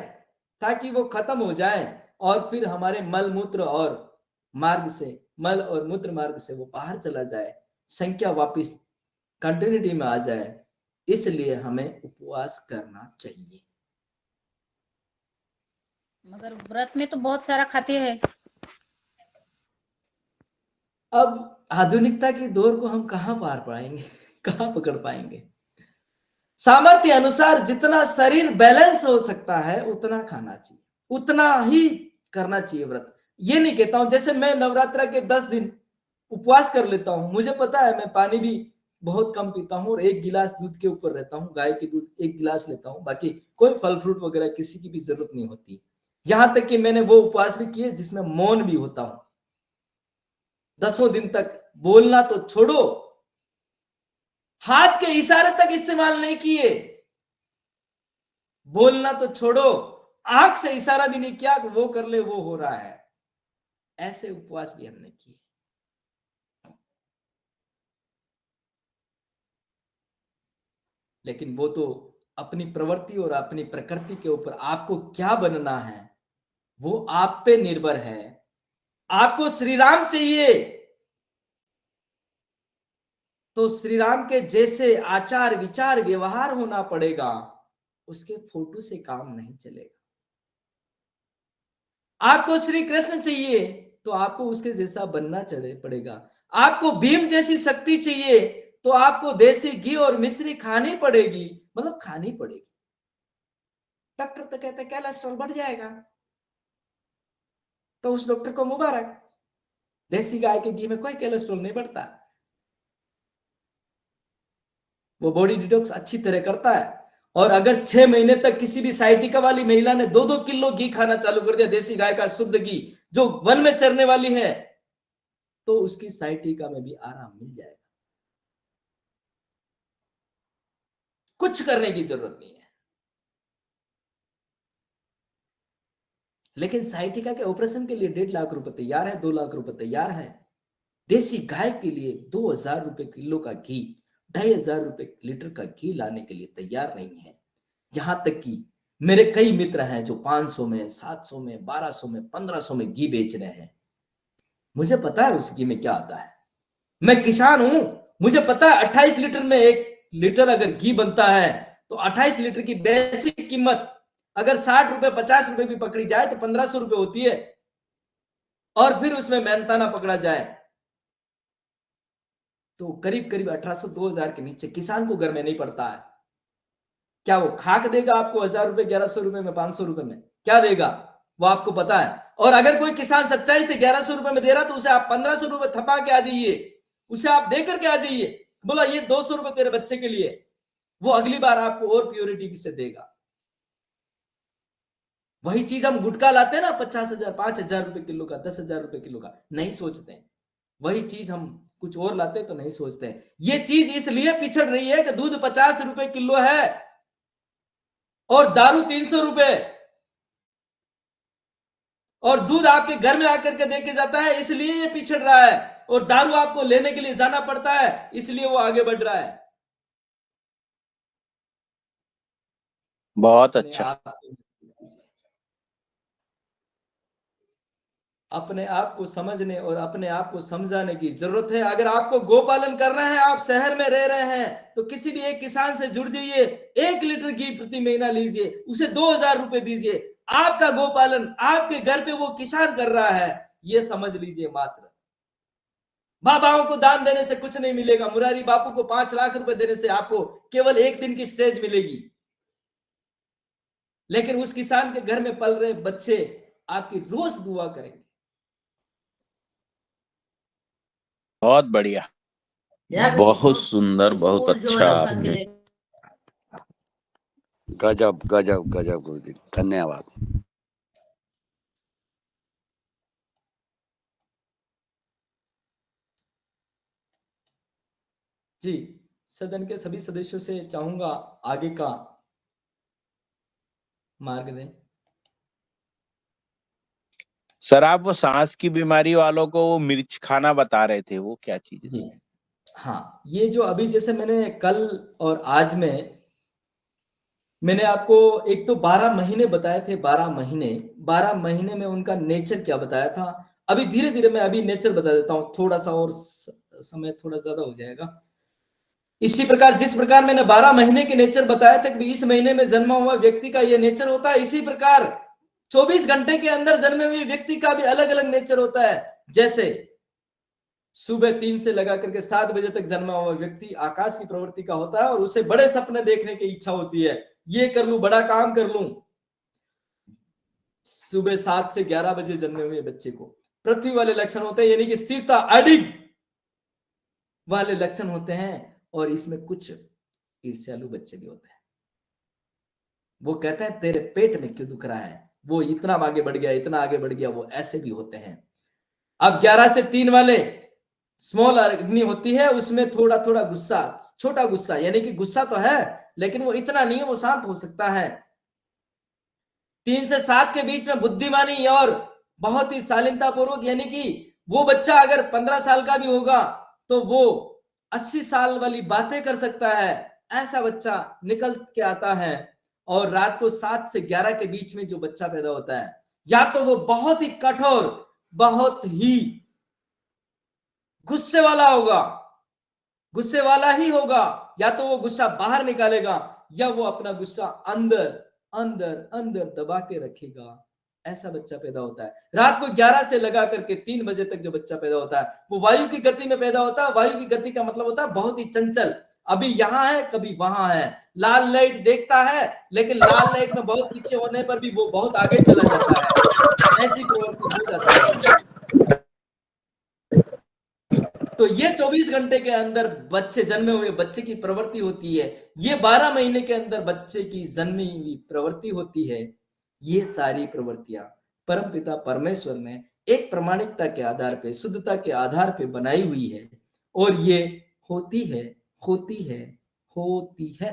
ताकि वो खत्म हो जाए, और फिर हमारे मल मूत्र और मल और मूत्र मार्ग से वो बाहर चला जाए, संख्या वापिस कंटिन्यूटी में आ जाए। इसलिए हमें उपवास करना चाहिए। मगर व्रत में तो बहुत सारा खाते हैं। अब आधुनिकता की दौर को हम कहां पार पाएंगे, कहां पकड़ पाएंगे? सामर्थ्य अनुसार जितना शरीर बैलेंस हो सकता है उतना खाना चाहिए, उतना ही करना चाहिए व्रत। ये नहीं कहता हूं, जैसे मैं नवरात्रा के 10 दिन उपवास कर लेता हूं, मुझे पता है मैं पानी भी बहुत कम पीता हूं और 1 गिलास दूध के ऊपर रहता हूं, गाय के दूध 1 गिलास लेता हूं, बाकी कोई फल फ्रूट वगैरह किसी की भी जरूरत नहीं होती। यहां तक कि मैंने वो उपवास भी किए जिसमें मौन भी होता हूं। 10 दिन तक बोलना तो छोड़ो, हाथ के इशारे तक इस्तेमाल नहीं किए। बोलना तो छोड़ो, आंख से इशारा भी नहीं किया कि वो कर ले, वो हो रहा है। ऐसे उपवास भी हमने किए। लेकिन वो तो अपनी प्रवृत्ति और अपनी प्रकृति के ऊपर आपको क्या बनना है वो आप पे निर्भर है। आपको श्री राम चाहिए तो श्री राम के जैसे आचार विचार व्यवहार होना पड़ेगा, उसके फोटो से काम नहीं चलेगा। आपको श्री कृष्ण चाहिए तो आपको उसके जैसा बनना पड़ेगा। आपको भीम जैसी शक्ति चाहिए तो आपको देसी घी और मिश्री खानी पड़ेगी, मतलब खानी पड़ेगी। डॉक्टर तो कहते हैं कोलेस्ट्रॉल बढ़ जाएगा, तो उस डॉक्टर को मुबारक, देसी गाय के घी में कोई कोलेस्ट्रॉल नहीं बढ़ता, वो बॉडी डिटॉक्स अच्छी तरह करता है। और अगर 6 महीने तक किसी भी साइटिका वाली महिला ने 2-2 किलो घी खाना चालू कर दिया, देसी गाय का शुद्ध घी जो वन में चरने वाली है, तो उसकी साइटिका में भी आराम मिल जाएगा। कुछ करने की जरूरत नहीं है। लेकिन साइटिका के ऑपरेशन के लिए 1.5 लाख रुपए तैयार है, 2 लाख रुपए तैयार है। देसी गाय के लिए 2000 रुपए किलो का घी, 2500 रुपए लीटर का घी लाने के लिए तैयार नहीं है। यहां तक कि मेरे कई मित्र हैं जो 500 में, 700 में, 1200 में, 1500 में घी बेच रहे हैं। मुझे पता है उस घी में क्या आता है। मैं किसान हूं, मुझे पता है 28 लीटर में 1 लीटर अगर घी बनता है तो 28 लीटर की बेसिक कीमत अगर 60 रुपए 50 रुपए भी पकड़ी जाए तो 1500 रुपए होती है। और फिर उसमें मेहनताना पकड़ा जाए तो करीब करीब 1800-2000 के नीचे किसान को घर में नहीं पड़ता है। क्या वो खाक देगा आपको 1000 रुपए, 1100 रुपए में, 500 रुपए में? क्या देगा वो आपको पता है। और अगर कोई किसान सच्चाई से 1100 रुपए में दे रहा तो उसे आप 1500 रुपए थपा के आ जाइए, उसे आप दे करके आ जाइए, बोला ये 200 रुपए तेरे बच्चे के लिए, वो अगली बार आपको और प्योरिटी से देगा। वही चीज हम गुटखा लाते हैं ना 50,000, 5,000 रुपए किलो का, 10,000 रुपए किलो का, नहीं सोचते हैं। वही चीज हम कुछ और लाते तो नहीं सोचते हैं। ये चीज इसलिए पिछड़ रही है कि दूध 50 रुपए किलो है और दारू 300 रुपए, और दूध आपके घर में आकर के देके जाता है, इसलिए ये पिछड़ रहा है। और दारू आपको लेने के लिए जाना पड़ता है, इसलिए वो आगे बढ़ रहा है। बहुत अच्छा। अपने आप को समझने और अपने आप को समझाने की जरूरत है। अगर आपको गोपालन करना है, आप शहर में रह रहे हैं, तो किसी भी एक किसान से जुड़ जाइए, 1 लीटर घी प्रति महीना लीजिए, उसे 2000 रुपए दीजिए। आपका गोपालन आपके घर पे वो किसान कर रहा है, ये समझ लीजिए मात्र। बाबाओं को दान देने से कुछ नहीं मिलेगा। मुरारी बापू को 5 लाख रुपए देने से आपको केवल 1 दिन की स्टेज मिलेगी, लेकिन उस किसान के घर में पल रहे बच्चे आपकी रोज दुआ करेंगे। बहुत बढ़िया, बहुत सुंदर, बहुत अच्छा आपने। गजब गजब गजब गुरुजी, धन्यवाद। जी, सदन के सभी सदस्यों से चाहूंगा आगे का मार्ग दें। सर आप वो सांस की बीमारी वालों को वो मिर्च खाना बता रहे थे, वो क्या चीज है? जी हाँ, ये जो अभी जैसे मैंने कल और आज में मैंने आपको एक तो 12 महीने बताए थे। 12 महीने में उनका नेचर क्या बताया था। अभी धीरे धीरे मैं अभी नेचर बता देता हूँ, थोड़ा सा और समय थोड़ा ज्यादा हो जाएगा। इसी प्रकार जिस प्रकार मैंने 12 महीने के नेचर बताया था कि इस महीने में जन्मा हुआ व्यक्ति का यह नेचर होता है, इसी प्रकार 24 घंटे के अंदर जन्मे हुए व्यक्ति का भी अलग अलग नेचर होता है। जैसे सुबह 3 से लगा करके 7 बजे तक जन्मा हुआ व्यक्ति आकाश की प्रवृत्ति का होता है और उसे बड़े सपने देखने की इच्छा होती है, ये कर लूं, बड़ा काम कर लूं। सुबह 7 से 11 बजे जन्मे हुए बच्चे को पृथ्वी वाले लक्षण होते हैं, यानी कि स्थिरता, अडिग वाले लक्षण होते हैं। और इसमें कुछ ईर्ष्यालु बच्चे भी होते हैं। वो कहते हैं तेरे पेट में क्यों दुख रहा है, वो इतना आगे बढ़ गया, इतना आगे बढ़ गया, वो ऐसे भी होते हैं। अब 11 से 3 वाले स्मॉल अग्नि होती है, उसमें थोड़ा थोड़ा गुस्सा, छोटा गुस्सा, यानी कि गुस्सा तो है लेकिन वो इतना नहीं है, वो शांत हो सकता है। 3 से 7 के बीच में बुद्धिमानी और बहुत ही शालीनता पूर्वक, यानी कि वो बच्चा अगर 15 साल का भी होगा तो वो 80 साल वाली बातें कर सकता है, ऐसा बच्चा निकल के आता है। और रात को 7 से 11 के बीच में जो बच्चा पैदा होता है, या तो वो बहुत ही कठोर, बहुत ही गुस्से वाला होगा, गुस्से वाला ही होगा, या तो वो गुस्सा बाहर निकालेगा, या वो अपना गुस्सा अंदर अंदर अंदर दबा के रखेगा, ऐसा बच्चा पैदा होता है। रात को 11 से लगा करके 3 बजे तक जो बच्चा पैदा होता है वो वायु की गति में पैदा होता है। वायु की गति का मतलब होता है बहुत ही चंचल, अभी यहां है कभी वहां है, लाल लाइट देखता है लेकिन लाल लाइट में बहुत पीछे होने पर भी वो बहुत आगे चला जाता है, ऐसी प्रवृत्ति हो जाती है। तो ये 24 घंटे के अंदर बच्चे जन्मे हुए बच्चे की प्रवृत्ति होती है, ये 12 महीने के अंदर बच्चे की जन्मी हुई प्रवृत्ति होती है। ये सारी प्रवृत्तियां परमपिता परमेश्वर ने एक प्रामाणिकता के आधार पे, शुद्धता के आधार पे बनाई हुई है, और ये होती है होती है होती है।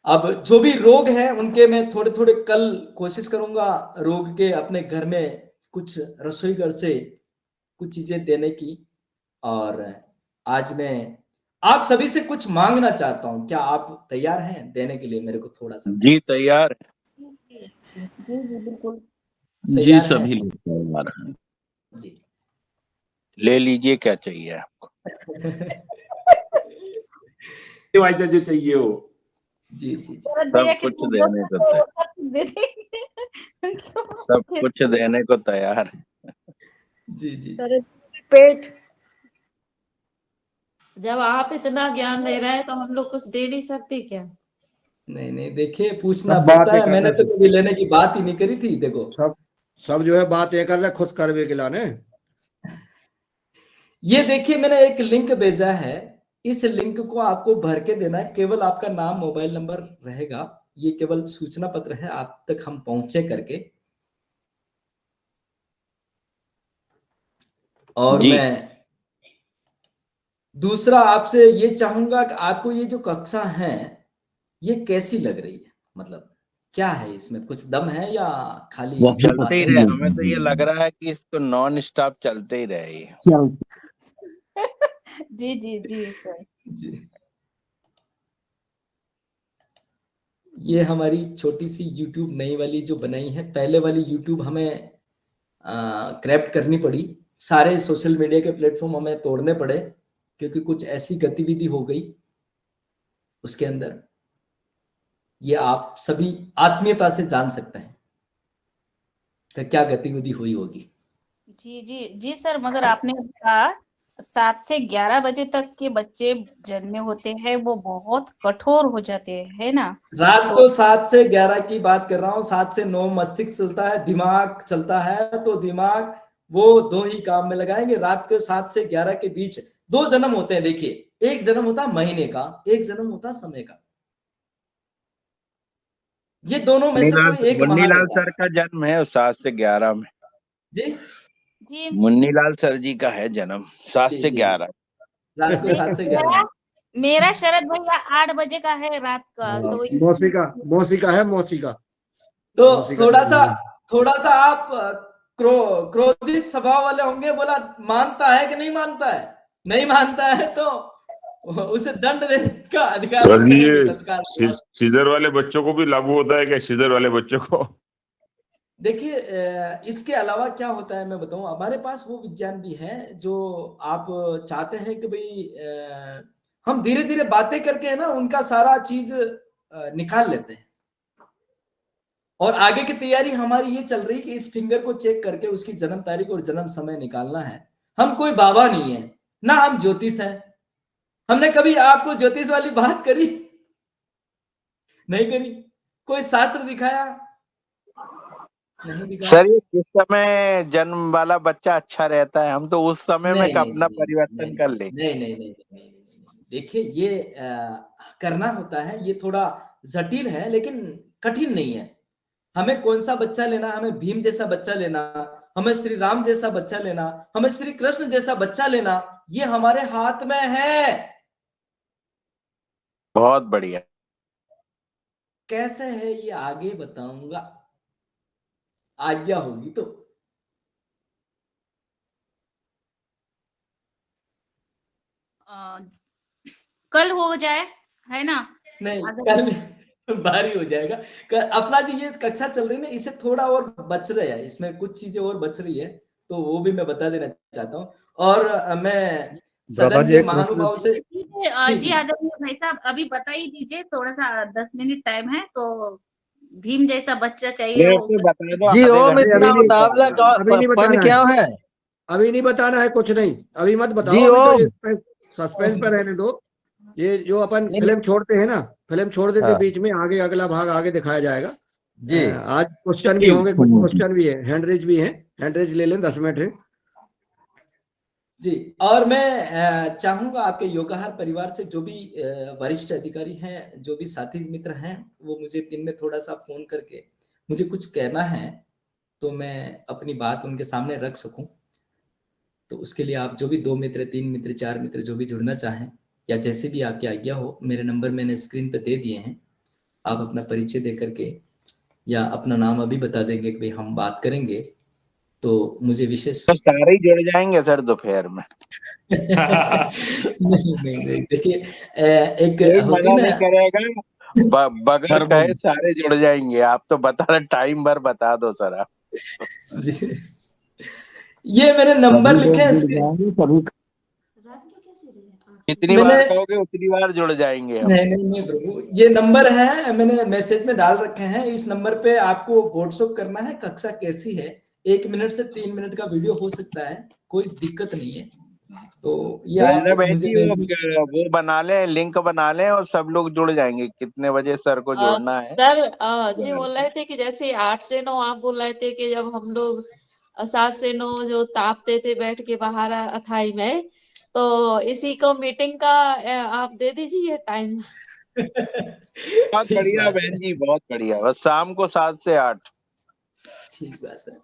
अब जो भी रोग है उनके मैं थोड़े थोड़े कल कोशिश करूंगा रोग के अपने घर में कुछ रसोई घर से कुछ चीजें देने की। और आज मैं आप सभी से कुछ मांगना चाहता हूं, क्या आप तैयार हैं देने के लिए मेरे को थोड़ा सा? जी तैयार। जी जी बिल्कुल। जी तैयार सभी हैं? लोग तैयार हैं। जी ले लीजिए, क्या चाहिए आपको? जो चाहिए हो। जी जी जी सब कुछ देने को तैयार, सब कुछ देने को तैयार है। जी जी पेट जब आप इतना ज्ञान दे रहे हैं तो हम लोग कुछ दे नहीं सकते क्या? नहीं नहीं, देखिए पूछना सब पड़ता बातें है, कर मैंने रहे तो कभी लेने की बात ही नहीं करी थी। देखो सब जो है बात ये कर रहे खुश करवे के लाने। ये देखिए मैंने एक लिंक भेजा है, इस लिंक को आपको भर के देना है, केवल आपका नाम मोबाइल नंबर रहेगा, ये केवल सूचना पत्र है आप तक हम पहुंचे करके। और जी। मैं दूसरा आपसे ये चाहूंगा कि आपको ये जो कक्षा है ये कैसी लग रही है, मतलब क्या है इसमें, कुछ दम है या खाली चलते ही बातें? रहे, हमें तो ये लग रहा है कि इसको नॉन स्टॉप चलते ही रहे ये। जी जी जी सर। जी ये हमारी छोटी सी YouTube नई वाली जो बनाई है, पहले वाली YouTube हमें क्रैप्ट करनी पड़ी, सारे सोशल मीडिया के प्लेटफॉर्म हमें तोड़ने पड़े क्योंकि कुछ ऐसी गतिविधि हो गई उसके अंदर, ये आप सभी आत्मीयता से जान सकते हैं कि क्या गतिविधि हुई होगी। जी जी जी सर, मगर आपने कहा 7 से 11 बजे तक के बच्चे जन्मे होते हैं वो बहुत कठोर हो जाते हैं ना। रात को 7 से 11 की बात कर रहा हूँ, 7 से 9 मस्तिष्क चलता है, दिमाग चलता है, तो दिमाग वो दो ही काम में लगाएंगे। रात के 7 से 11 के बीच 2 जन्म होते हैं। देखिए, एक जन्म होता है महीने का, एक जन्म होता है समय का, ये दोनों में से कोई एक महान मुन्नीलाल होता है। सर का जन्म है 7 से 11 में। जी जी मुन्नीलाल सर जी का है जन्म 7 से 11। रात को 7 से 11। मेरा शरद भैया 8 बजे का है रात का, तो मौसी का है मौसी का। तो मौसी का थोड़ा सा आप क्रोधित स्वभाव वाले होंगे, बोला मानता है कि नहीं मानता है, नहीं मानता है तो उसे दंड देने का अधिकार ये सीजर वाले बच्चों को भी लागू होता है क्या? सीजर वाले बच्चों को देखिए, इसके अलावा क्या होता है मैं बताऊं, हमारे पास वो विज्ञान भी है जो आप चाहते हैं कि भाई हम धीरे धीरे बातें करके है ना उनका सारा चीज निकाल लेते हैं। और आगे की तैयारी हमारी ये चल रही कि इस फिंगर को चेक करके उसकी जन्म तारीख और जन्म समय निकालना है। हम कोई बाबा नहीं है ना, हम ज्योतिष हैं। हमने कभी आपको ज्योतिष वाली बात करी नहीं करी, कोई शास्त्र दिखाया नहीं दिखाया। सर ये किस समय जन्म वाला बच्चा अच्छा रहता है, हम तो उस समय में अपना परिवर्तन कर ले। नहीं, देखिए ये करना होता है, ये थोड़ा जटिल है लेकिन कठिन नहीं है। हमें कौन सा बच्चा लेना, हमें भीम जैसा बच्चा लेना, हमें श्री राम जैसा बच्चा लेना, हमें श्री कृष्ण जैसा बच्चा लेना, ये हमारे हाथ में है। बहुत बढ़िया। कैसे है ये आगे बताऊंगा, आज्ञा होगी तो। कल हो जाए, है ना? नहीं, कल भारी हो जाएगा। अपना जो ये कक्षा चल रही है ना, इसे थोड़ा और बच रहा है, इसमें कुछ चीजें और बच रही है, तो वो भी मैं बता देना चाहता हूँ। और मैं सदन के महानुभाव से जी आदरणीय भाई साहब, अभी बता ही दीजिए, थोड़ा सा 10 मिनट टाइम है, तो भीम जैसा बच्चा चाहिए जी ओम, इतना मुकाबला पद क्या है? अभी नहीं बताना है, कुछ नहीं, अभी मत बताओ, जी अभी तो ओम। ये सस्पेंस पर रहने दो। ये जो अपन फिल्म छोड़ते हैं ना, फिल्म छोड़ देते हाँ। बीच में, आगे अगला भाग आगे दिखाया जाएगा। जी आज क्वेश्चन भी होंगे, कुछ क्वेश्चन भी है, हैंडरेज भी है, हैंडरेज ले लें, 10 मिनट है जी। और मैं चाहूंगा आपके योगाहार परिवार से जो भी वरिष्ठ अधिकारी हैं, जो भी साथी मित्र हैं, वो मुझे दिन में थोड़ा सा फोन करके मुझे कुछ कहना है, तो मैं अपनी बात उनके सामने रख सकूं। तो उसके लिए आप जो भी 2 मित्र, 3 मित्र, 4 मित्र जो भी जुड़ना चाहें, या जैसे भी आपकी आज्ञा हो, मेरे नंबर मैंने स्क्रीन पे दे दिए हैं। आप अपना परिचय दे करके या अपना नाम अभी बता देंगे कि भाई हम बात करेंगे, तो मुझे विशेष तो सारे ही जुड़ जाएंगे सर दोपहर में। नहीं, देखिए एक कोई होती मना ना, नहीं करेगा, बगैर कहे सारे जुड़ जाएंगे। आप तो बता, टाइम भर बता दो सर आप। ये मैंने नंबर लिखे हैं, जितनी बार कहोगे उतनी बार जुड़ जाएंगे हम। नहीं प्रभु, ये नंबर है, मैंने मैसेज में डाल रखे हैं। इस नंबर पे आपको व्हाट्सएप करना है, कक्षा कैसी है, 1 मिनट से 3 मिनट का वीडियो हो सकता है, कोई दिक्कत नहीं है। तो ये आप मुझे वो बना लें, लिंक बना लें और सब लोग जुड़ जाएंगे। कितने बजे सर को जुड़ना है? सर जी बोल रहे थे कि जैसे 8 से 9 आप बोल रहे थे कि जब हम लोग 7 से 9 जो तापते थे बैठ के बाहर अथाई में, तो इसी को मीटिंग का आप दे दीजिए टाइम। बहुत बढ़िया बहन जी, बहुत बढ़िया। बस शाम को 7 से 8। ठीक बात है।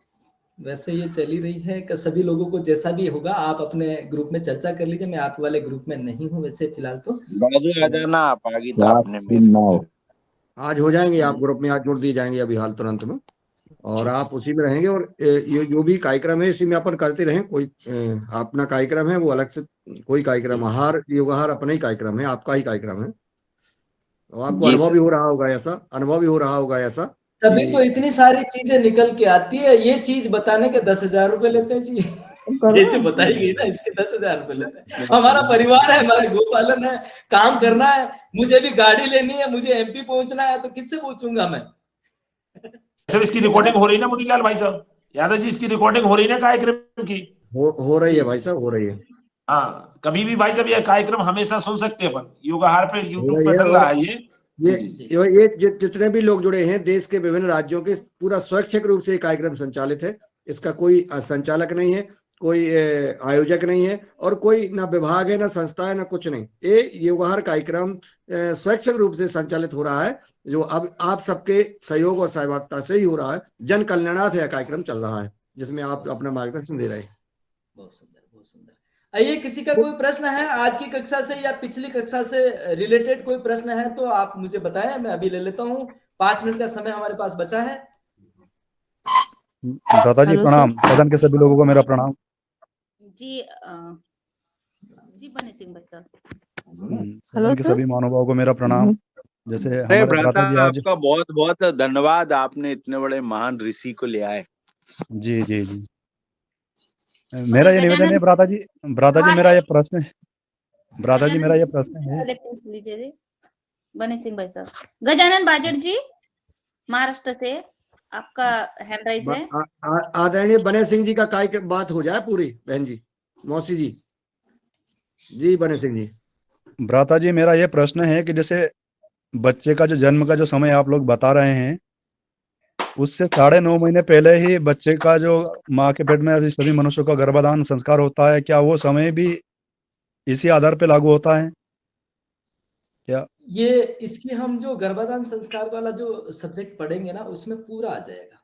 वैसे ये चली रही है कि सभी लोगों को जैसा भी होगा आप अपने ग्रुप में चर्चा कर लीजिए। मैं आपके वाले ग्रुप में नहीं हूँ वैसे फिलहाल तो। बाजू आ जाना आप, आगे तो आपने आज हो जाएंगे, आप ग्रुप में आज जुड़ दिए जाएंगे अभी हाल तुरंत में, और आप उसी में रहेंगे। और ये जो भी कार्यक्रम है इसी में अपन करते रहें। कोई अपना कार्यक्रम है वो अलग से, कोई कार्यक्रम आहार योगाहार अपना ही कार्यक्रम है, आपका ही कार्यक्रम है। तो आपको अनुभव भी हो रहा होगा ऐसा, अनुभव भी हो रहा होगा ऐसा। तभी तो इतनी सारी चीजें निकल के आती है। ये चीज बताने के 10,000 रुपए लेते हैं जी। ये जो बताई गई ना, इसके 10,000 रुपए लेते हैं। हमारा परिवार है, हमारे गोपालन है, काम करना है, मुझे भी गाड़ी लेनी है, मुझे एमपी पहुंचना है, तो किससे पहुंचूंगा मैं? सर इसकी रिकॉर्डिंग हो रही है ना मुनीलाल भाई साहब, यादव जी, इसकी रिकॉर्डिंग हो रही है ना कार्यक्रम की? हो रही है भाई साहब, हो रही है। हाँ, कभी भी भाई साहब ये कार्यक्रम हमेशा सुन सकते हैं अपन। योगाहार पे यूट्यूब पे डल रहा है ये जितने भी लोग जुड़े हैं देश के विभिन्न राज्यों के, पूरा स्वैच्छिक रूप से कार्यक्रम संचालित है। इसका कोई संचालक नहीं है, कोई आयोजक नहीं है, और कोई ना विभाग है, ना संस्था है, ना कुछ नहीं। ये योगाहार कार्यक्रम स्वैच्छिक रूप से संचालित हो रहा है, जो अब आप सबके सहयोग और सहभागिता से ही हो रहा है। जन कल्याणार्थ यह कार्यक्रम चल रहा है, जिसमें आप अपना मार्गदर्शन दे रहे हैं। बहुत सुंदर, बहुत सुंदर। आइए, किसी का कोई प्रश्न है आज की कक्षा से या पिछली कक्षा से रिलेटेड कोई प्रश्न है तो आप मुझे बताएं, मैं अभी ले लेता हूँ। 5 मिनट का समय हमारे पास बचा है। दादाजी प्रणाम, सदन के सभी लोगों को मेरा प्रणाम। जी बने सिंह भाई साहब, सदन के सभी महानुभावों को मेरा प्रणाम। जैसे हमारे भ्राता जी आज, आपका बहुत बहुत धन्यवाद, आपने इतने बड़े महान ऋषि को ले आए। जी जी जी, मेरा ये निवेदन है भ्राता जी, मेरा ये प्रश्न है, भ्राता जी मेरा ये प्रश्न है। बने सिंह भाई साहब, गजानन बाजट जी महाराष्ट्र से आपका हैंड राइज है। आदरणीय बने सिंह जी का कार्यक्रम बात हो जाए पूरी, बहन जी, मौसी जी। जी बने सिंह जी। भ्राता जी मेरा ये प्रश्न है कि जैसे बच्चे का जो जन्म का जो समय आप लोग बता रहे हैं, उससे 9.5 महीने पहले ही बच्चे का जो माँ के पेट में सभी मनुष्यों का गर्भाधान संस्कार होता है, क्या वो समय भी इसी आधार पे लागू होता है क्या? ये इसकी हम जो गर्भाधान संस्कार वाला जो सब्जेक्ट पढ़ेंगे ना, उसमें पूरा आ जाएगा।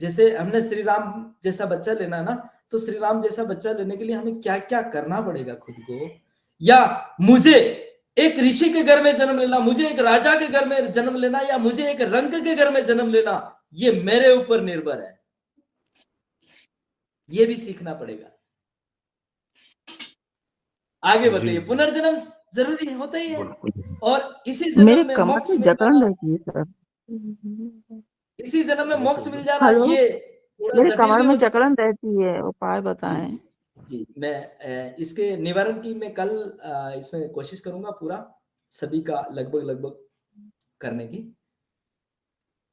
जैसे हमने श्री राम जैसा बच्चा लेना है ना, तो श्री राम जैसा बच्चा लेने के लिए हमें क्या क्या करना पड़ेगा खुद को, या मुझे एक ऋषि के घर में जन्म लेना, मुझे एक राजा के घर में जन्म लेना, या मुझे एक रंक के घर में जन्म लेना, ये मेरे ऊपर निर्भर है। ये भी सीखना पड़ेगा। आगे बताइए, पुनर्जन्म जरूरी होता ही है, और इसी जन्म में मोक्ष मिल जाना, इसी जन्म में मोक्ष मिल जाना, ये थोड़ा मेरे जटिल कमर भी में हो सकता जकड़न रहती है, उपाय बताएं। जी, मैं इसके निवारण की मैं कल इसमें कोशिश करूंगा पूरा सभी का लगभग करने की।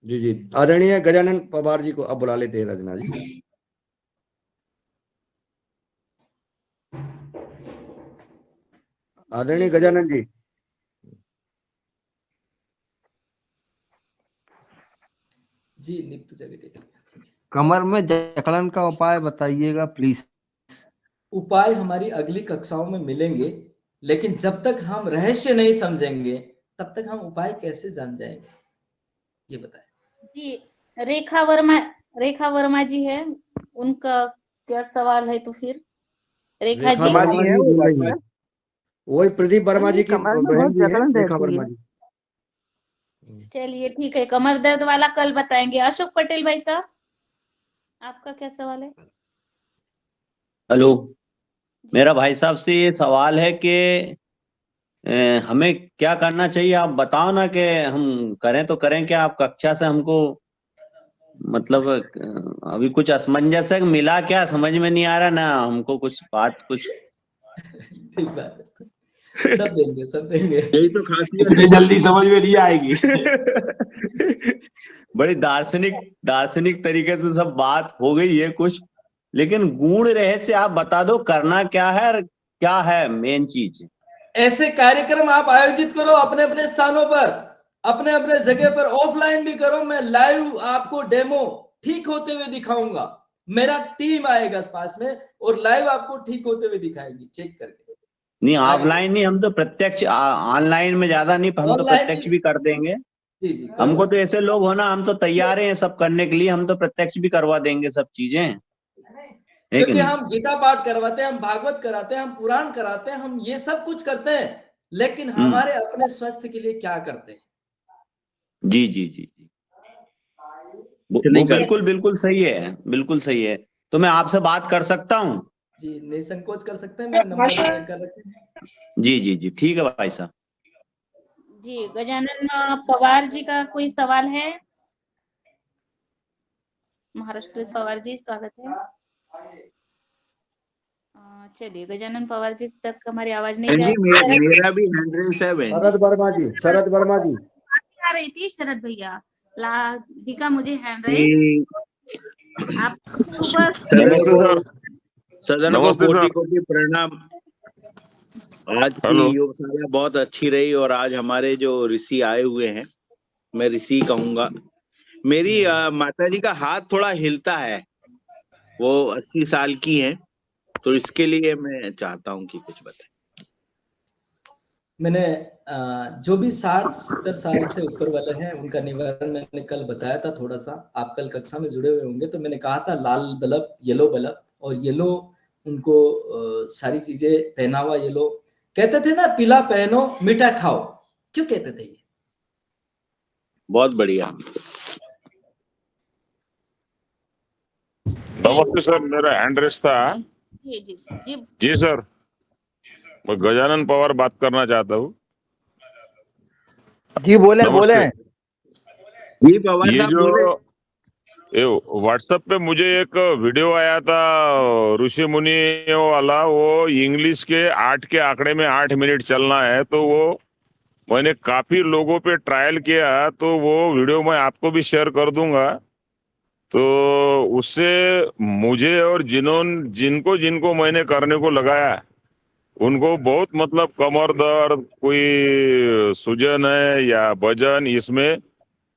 जी जी, आदरणीय गजानन पवार जी को अब बुला लेते हैं रजना जी। आदरणीय गजानन जी। जी, नित्य जगह कमर में जकड़न का उपाय बताइएगा प्लीज। उपाय हमारी अगली कक्षाओं में मिलेंगे, लेकिन जब तक हम रहस्य नहीं समझेंगे तब तक हम उपाय कैसे जान जाएंगे, ये बताएं। जी, रेखा वर्मा जी है, उनका क्या सवाल है? तो फिर रेखा जी वही प्रदीप वर्मा जी की कमर में बहन बहुत जी है, जकड़न रेखा रहती वर्मा है। जी। चलिए ठीक है, कमर दर्द वाला कल बताएंगे। अशोक पटेल भाई साहब, आपका क्या सवाल है? हेलो, मेरा भाई साहब से ये सवाल है कि हमें क्या करना चाहिए, आप बताओ ना कि हम करें तो करें क्या। आप कक्षा से हमको मतलब अभी कुछ असमंजस मिला, क्या समझ में नहीं आ रहा ना हमको, कुछ बात कुछ ठीक बात है, सब देंगे यही तो खासियत इतनी जल्दी समझ में नहीं आएगी। बड़ी दार्शनिक तरीके से सब बात हो गई है कुछ, लेकिन गूढ़ रहस्य आप बता दो, करना क्या है और क्या है मेन चीज। ऐसे कार्यक्रम आप आयोजित करो अपने अपने स्थानों पर, अपने अपने जगह पर, ऑफलाइन भी करो। मैं लाइव आपको डेमो ठीक होते हुए दिखाऊंगा, मेरा टीम आएगा पास में और लाइव आपको ठीक होते हुए दिखाएंगे, चेक करके। नहीं ऑफलाइन नहीं, हम तो प्रत्यक्ष, ऑनलाइन में ज्यादा नहीं, हम तो प्रत्यक्ष भी कर देंगे। जी, हमको तो ऐसे लोग होना, हम तो तैयार हैं सब करने के लिए, हम तो प्रत्यक्ष भी करवा देंगे सब चीजें, क्योंकि हम गीता पाठ करवाते हैं, हम भागवत कराते हैं, हम पुराण कराते हैं, हम ये सब कुछ करते हैं, लेकिन हमारे अपने स्वास्थ्य के लिए क्या करते हैं? जी जी जी जी, वो बिल्कुल सही है, बिल्कुल सही है। तो मैं आपसे बात कर सकता हूँ? जी, निसंकोच कर सकते हैं, मैं नंबर कर रखे हैं। जी जी जी, ठीक है भाई साहब। जी, गजानन पवार जी का कोई सवाल है? महाराष्ट्र पवार जी, स्वागत है। चलिए, गजानन पवार जी तक हमारी आवाज नहीं जा मेरा भी हैंड रेस है बहन जी। शरद वर्मा जी आ रही थी। शरद भैया दिखा मुझे हैंड रेस। आप सदन को कोटि प्रणाम। आज की योगशाला बहुत अच्छी रही, और आज हमारे जो ऋषि आए हुए हैं, मैं ऋषि कहूंगा। मेरी माता जी का हाथ थोड़ा हिलता है, वो 80 साल की हैं, तो इसके लिए मैं चाहता हूं कि कुछ बताएं। मैंने जो भी 60-70 साल से ऊपर वाले हैं उनका निवारण मैंने कल बताया था थोड़ा सा, आप कल कक्षा में जुड़े हुए होंगे। तो मैंने कहा था लाल बल्ब, येलो बल्ब, और येलो उनको सारी चीजें पहनावा येलो, कहते थे ना पीला पहनो मीठा खाओ, क्यों कहते थे ये? बहुत बढ़िया। नमस्ते सर, मेरा हैंड रेस था। जी सर, मैं गजानन पवार बात करना चाहता हूँ। जी बोले। जी पवार ये साहब जो बोले। व्हाट्सएप पे मुझे एक वीडियो आया था ऋषि मुनि वाला, वो इंग्लिश के 8 के आंकड़े में 8 मिनट चलना है, तो वो मैंने काफी लोगों पे ट्रायल किया, तो वो वीडियो मैं आपको भी शेयर कर दूंगा। तो उससे मुझे और जिनको मैंने करने को लगाया, उनको बहुत मतलब कमर दर्द, कोई सूजन है या वजन, इसमें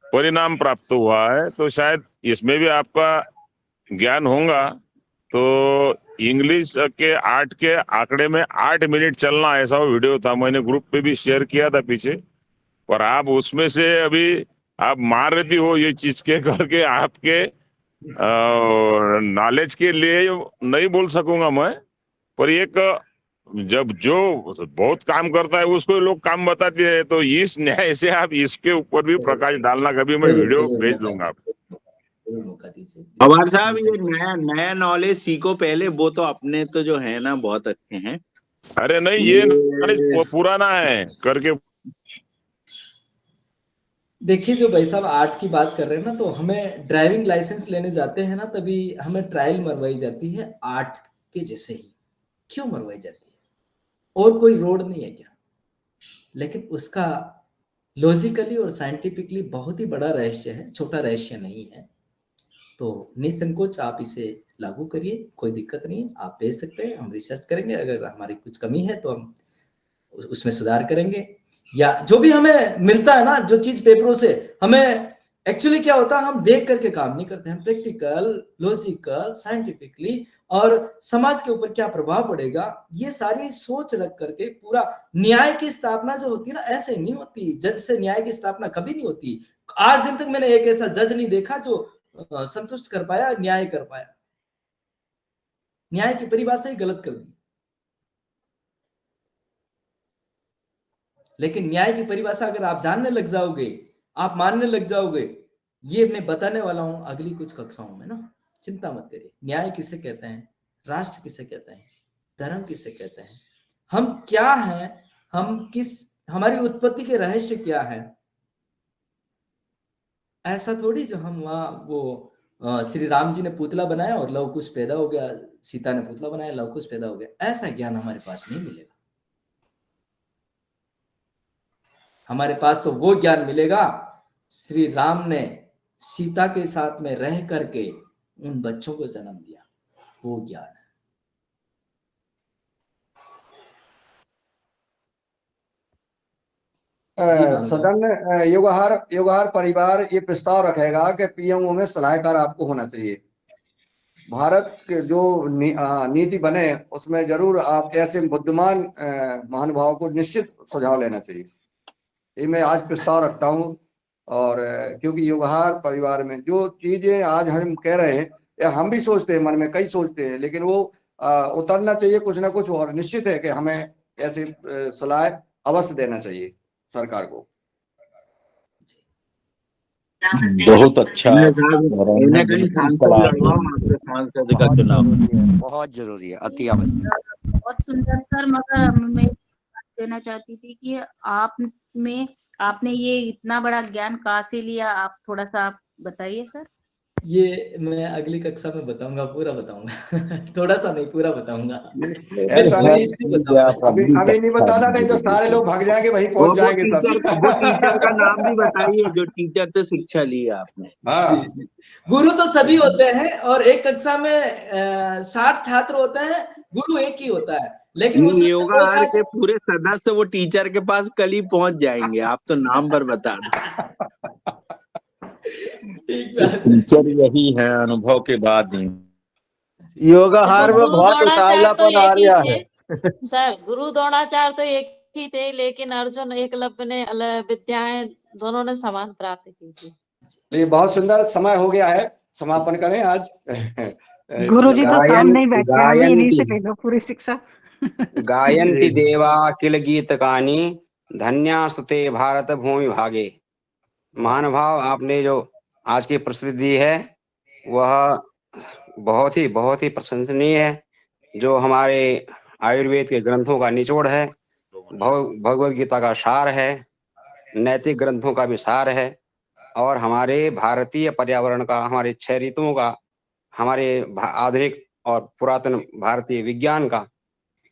परिणाम प्राप्त हुआ है। तो शायद इसमें भी आपका ज्ञान होगा। तो इंग्लिश के 8 के आंकड़े में 8 मिनट चलना, ऐसा वो वीडियो था, मैंने ग्रुप पे भी शेयर किया था पीछे। और आप उसमें से अभी आप मार रही हो ये चीज के करके आपके नॉलेज के लिए नहीं बोल सकूंगा मैं, पर एक जब जो बहुत काम करता है उसको लोग काम बताते हैं, तो इस न्याय से आप इसके ऊपर भी प्रकाश डालना, कभी मैं वीडियो भेज दूंगा आपको। पवार साहब ये नया नया नॉलेज सीखो पहले, वो तो अपने तो जो है ना बहुत अच्छे हैं। अरे नहीं, ये नॉलेज पुराना है करके। देखिए जो भाई साहब आर्ट की बात कर रहे हैं ना, तो हमें ड्राइविंग लाइसेंस लेने जाते हैं ना, तभी हमें ट्रायल मरवाई जाती है आर्ट के जैसे ही। क्यों मरवाई जाती है? और कोई रोड नहीं है क्या? लेकिन उसका लॉजिकली और साइंटिफिकली बहुत ही बड़ा रहस्य है, छोटा रहस्य नहीं है। तो निसंकोच आप इसे लागू करिए, कोई दिक्कत नहीं है, आप भेज सकते हैं, हम रिसर्च करेंगे, अगर हमारी कुछ कमी है तो हम उसमें सुधार करेंगे। या जो भी हमें मिलता है ना, जो चीज पेपरों से हमें एक्चुअली क्या होता है, हम देख करके काम नहीं करते, हम प्रैक्टिकल, लॉजिकल, साइंटिफिकली और समाज के ऊपर क्या प्रभाव पड़ेगा, ये सारी सोच रख करके पूरा। न्याय की स्थापना जो होती है ना, ऐसे नहीं होती, जज से न्याय की स्थापना कभी नहीं होती। आज दिन तक मैंने एक ऐसा जज नहीं देखा जो संतुष्ट कर पाया, न्याय कर पाया। न्याय की परिभाषा ही गलत कर दी। लेकिन न्याय की परिभाषा अगर आप जानने लग जाओगे, आप मानने लग जाओगे, ये मैं बताने वाला हूं अगली कुछ कक्षाओं में ना, चिंता मत करिए। न्याय किसे कहते हैं, राष्ट्र किसे कहते हैं, धर्म किसे कहते हैं, हम क्या हैं, हम किस, हमारी उत्पत्ति के रहस्य क्या है। ऐसा थोड़ी जो हम वहां वो श्री राम जी ने पुतला बनाया और लव कुश पैदा हो गया, सीता ने पुतला बनाया, लव कुश पैदा हो गया, ऐसा ज्ञान हमारे पास नहीं मिलेगा। हमारे पास तो वो ज्ञान मिलेगा, श्री राम ने सीता के साथ में रह करके उन बच्चों को जन्म दिया, वो ज्ञान है। सदन युगहार परिवार ये प्रस्ताव रखेगा कि पीएमओ में सलाहकार आपको होना चाहिए। भारत के जो नीति बने उसमें जरूर आप ऐसे बुद्धिमान महानुभाव को निश्चित सुझाव लेना चाहिए। ये मैं आज प्रस्ताव रखता हूँ। और क्योंकि युगहार परिवार में जो चीजें आज हम कह रहे हैं, या हम भी सोचते हैं, मन में कई सोचते हैं, लेकिन वो उतरना चाहिए कुछ ना कुछ। और निश्चित है कि हमें ऐसी सलाह अवश्य देना चाहिए सरकार को। बहुत अच्छा। बहुत जरूरी है, अति आवश्यक। बहुत सुंदर सर, मगर मैं देना चाहती थी कि आपने ये इतना बड़ा ज्ञान कहाँ से लिया, आप थोड़ा सा आप बताइए सर। ये मैं अगली कक्षा में बताऊंगा, पूरा बताऊंगा थोड़ा सा नहीं, पूरा बताऊंगा। ऐसा नहीं, अभी नहीं बताना, नहीं तो सारे लोग भाग जाएंगे, वहीं पहुंच जाएंगे सब। वो टीचर का नाम भी बताइए जो टीचर से शिक्षा ली है आपने। जी जी, गुरु तो सभी होते हैं, और एक कक्षा में 60 छात्र होते हैं, गुरु एक ही होता है। लेकिन योगहार के पूरे सदस्य वो टीचर के पास कल ही पहुंच जाएंगे, आप तो नाम पर बता दो। टीचर यही है, अनुभव के बाद ही। योगहार में बहुत उतावलापन आ रहा है। सर गुरु द्रोणाचार्य तो एक ही थे, लेकिन अर्जुन एकलव्य ने विद्याएं दोनों ने समान प्राप्त की थी। ये बहुत सुंदर समय हो गया है, समापन करें आज। गुरुजी तो सामने ही बैठे हैं, अभी इन्हीं से ले लो पूरी शिक्षा। गायन्ति देवा किल गीतकानि धन्यास्तुते भारत भूमि भागे। महानुभाव, आपने जो आज की प्रस्तुति दी है वह बहुत ही प्रशंसनीय है, जो हमारे आयुर्वेद के ग्रंथों का निचोड़ है, भगवद गीता का सार है, नैतिक ग्रंथों का भी सार है, और हमारे भारतीय पर्यावरण का, हमारे 6 ऋतुओं का, हमारे आधुनिक और पुरातन भारतीय विज्ञान का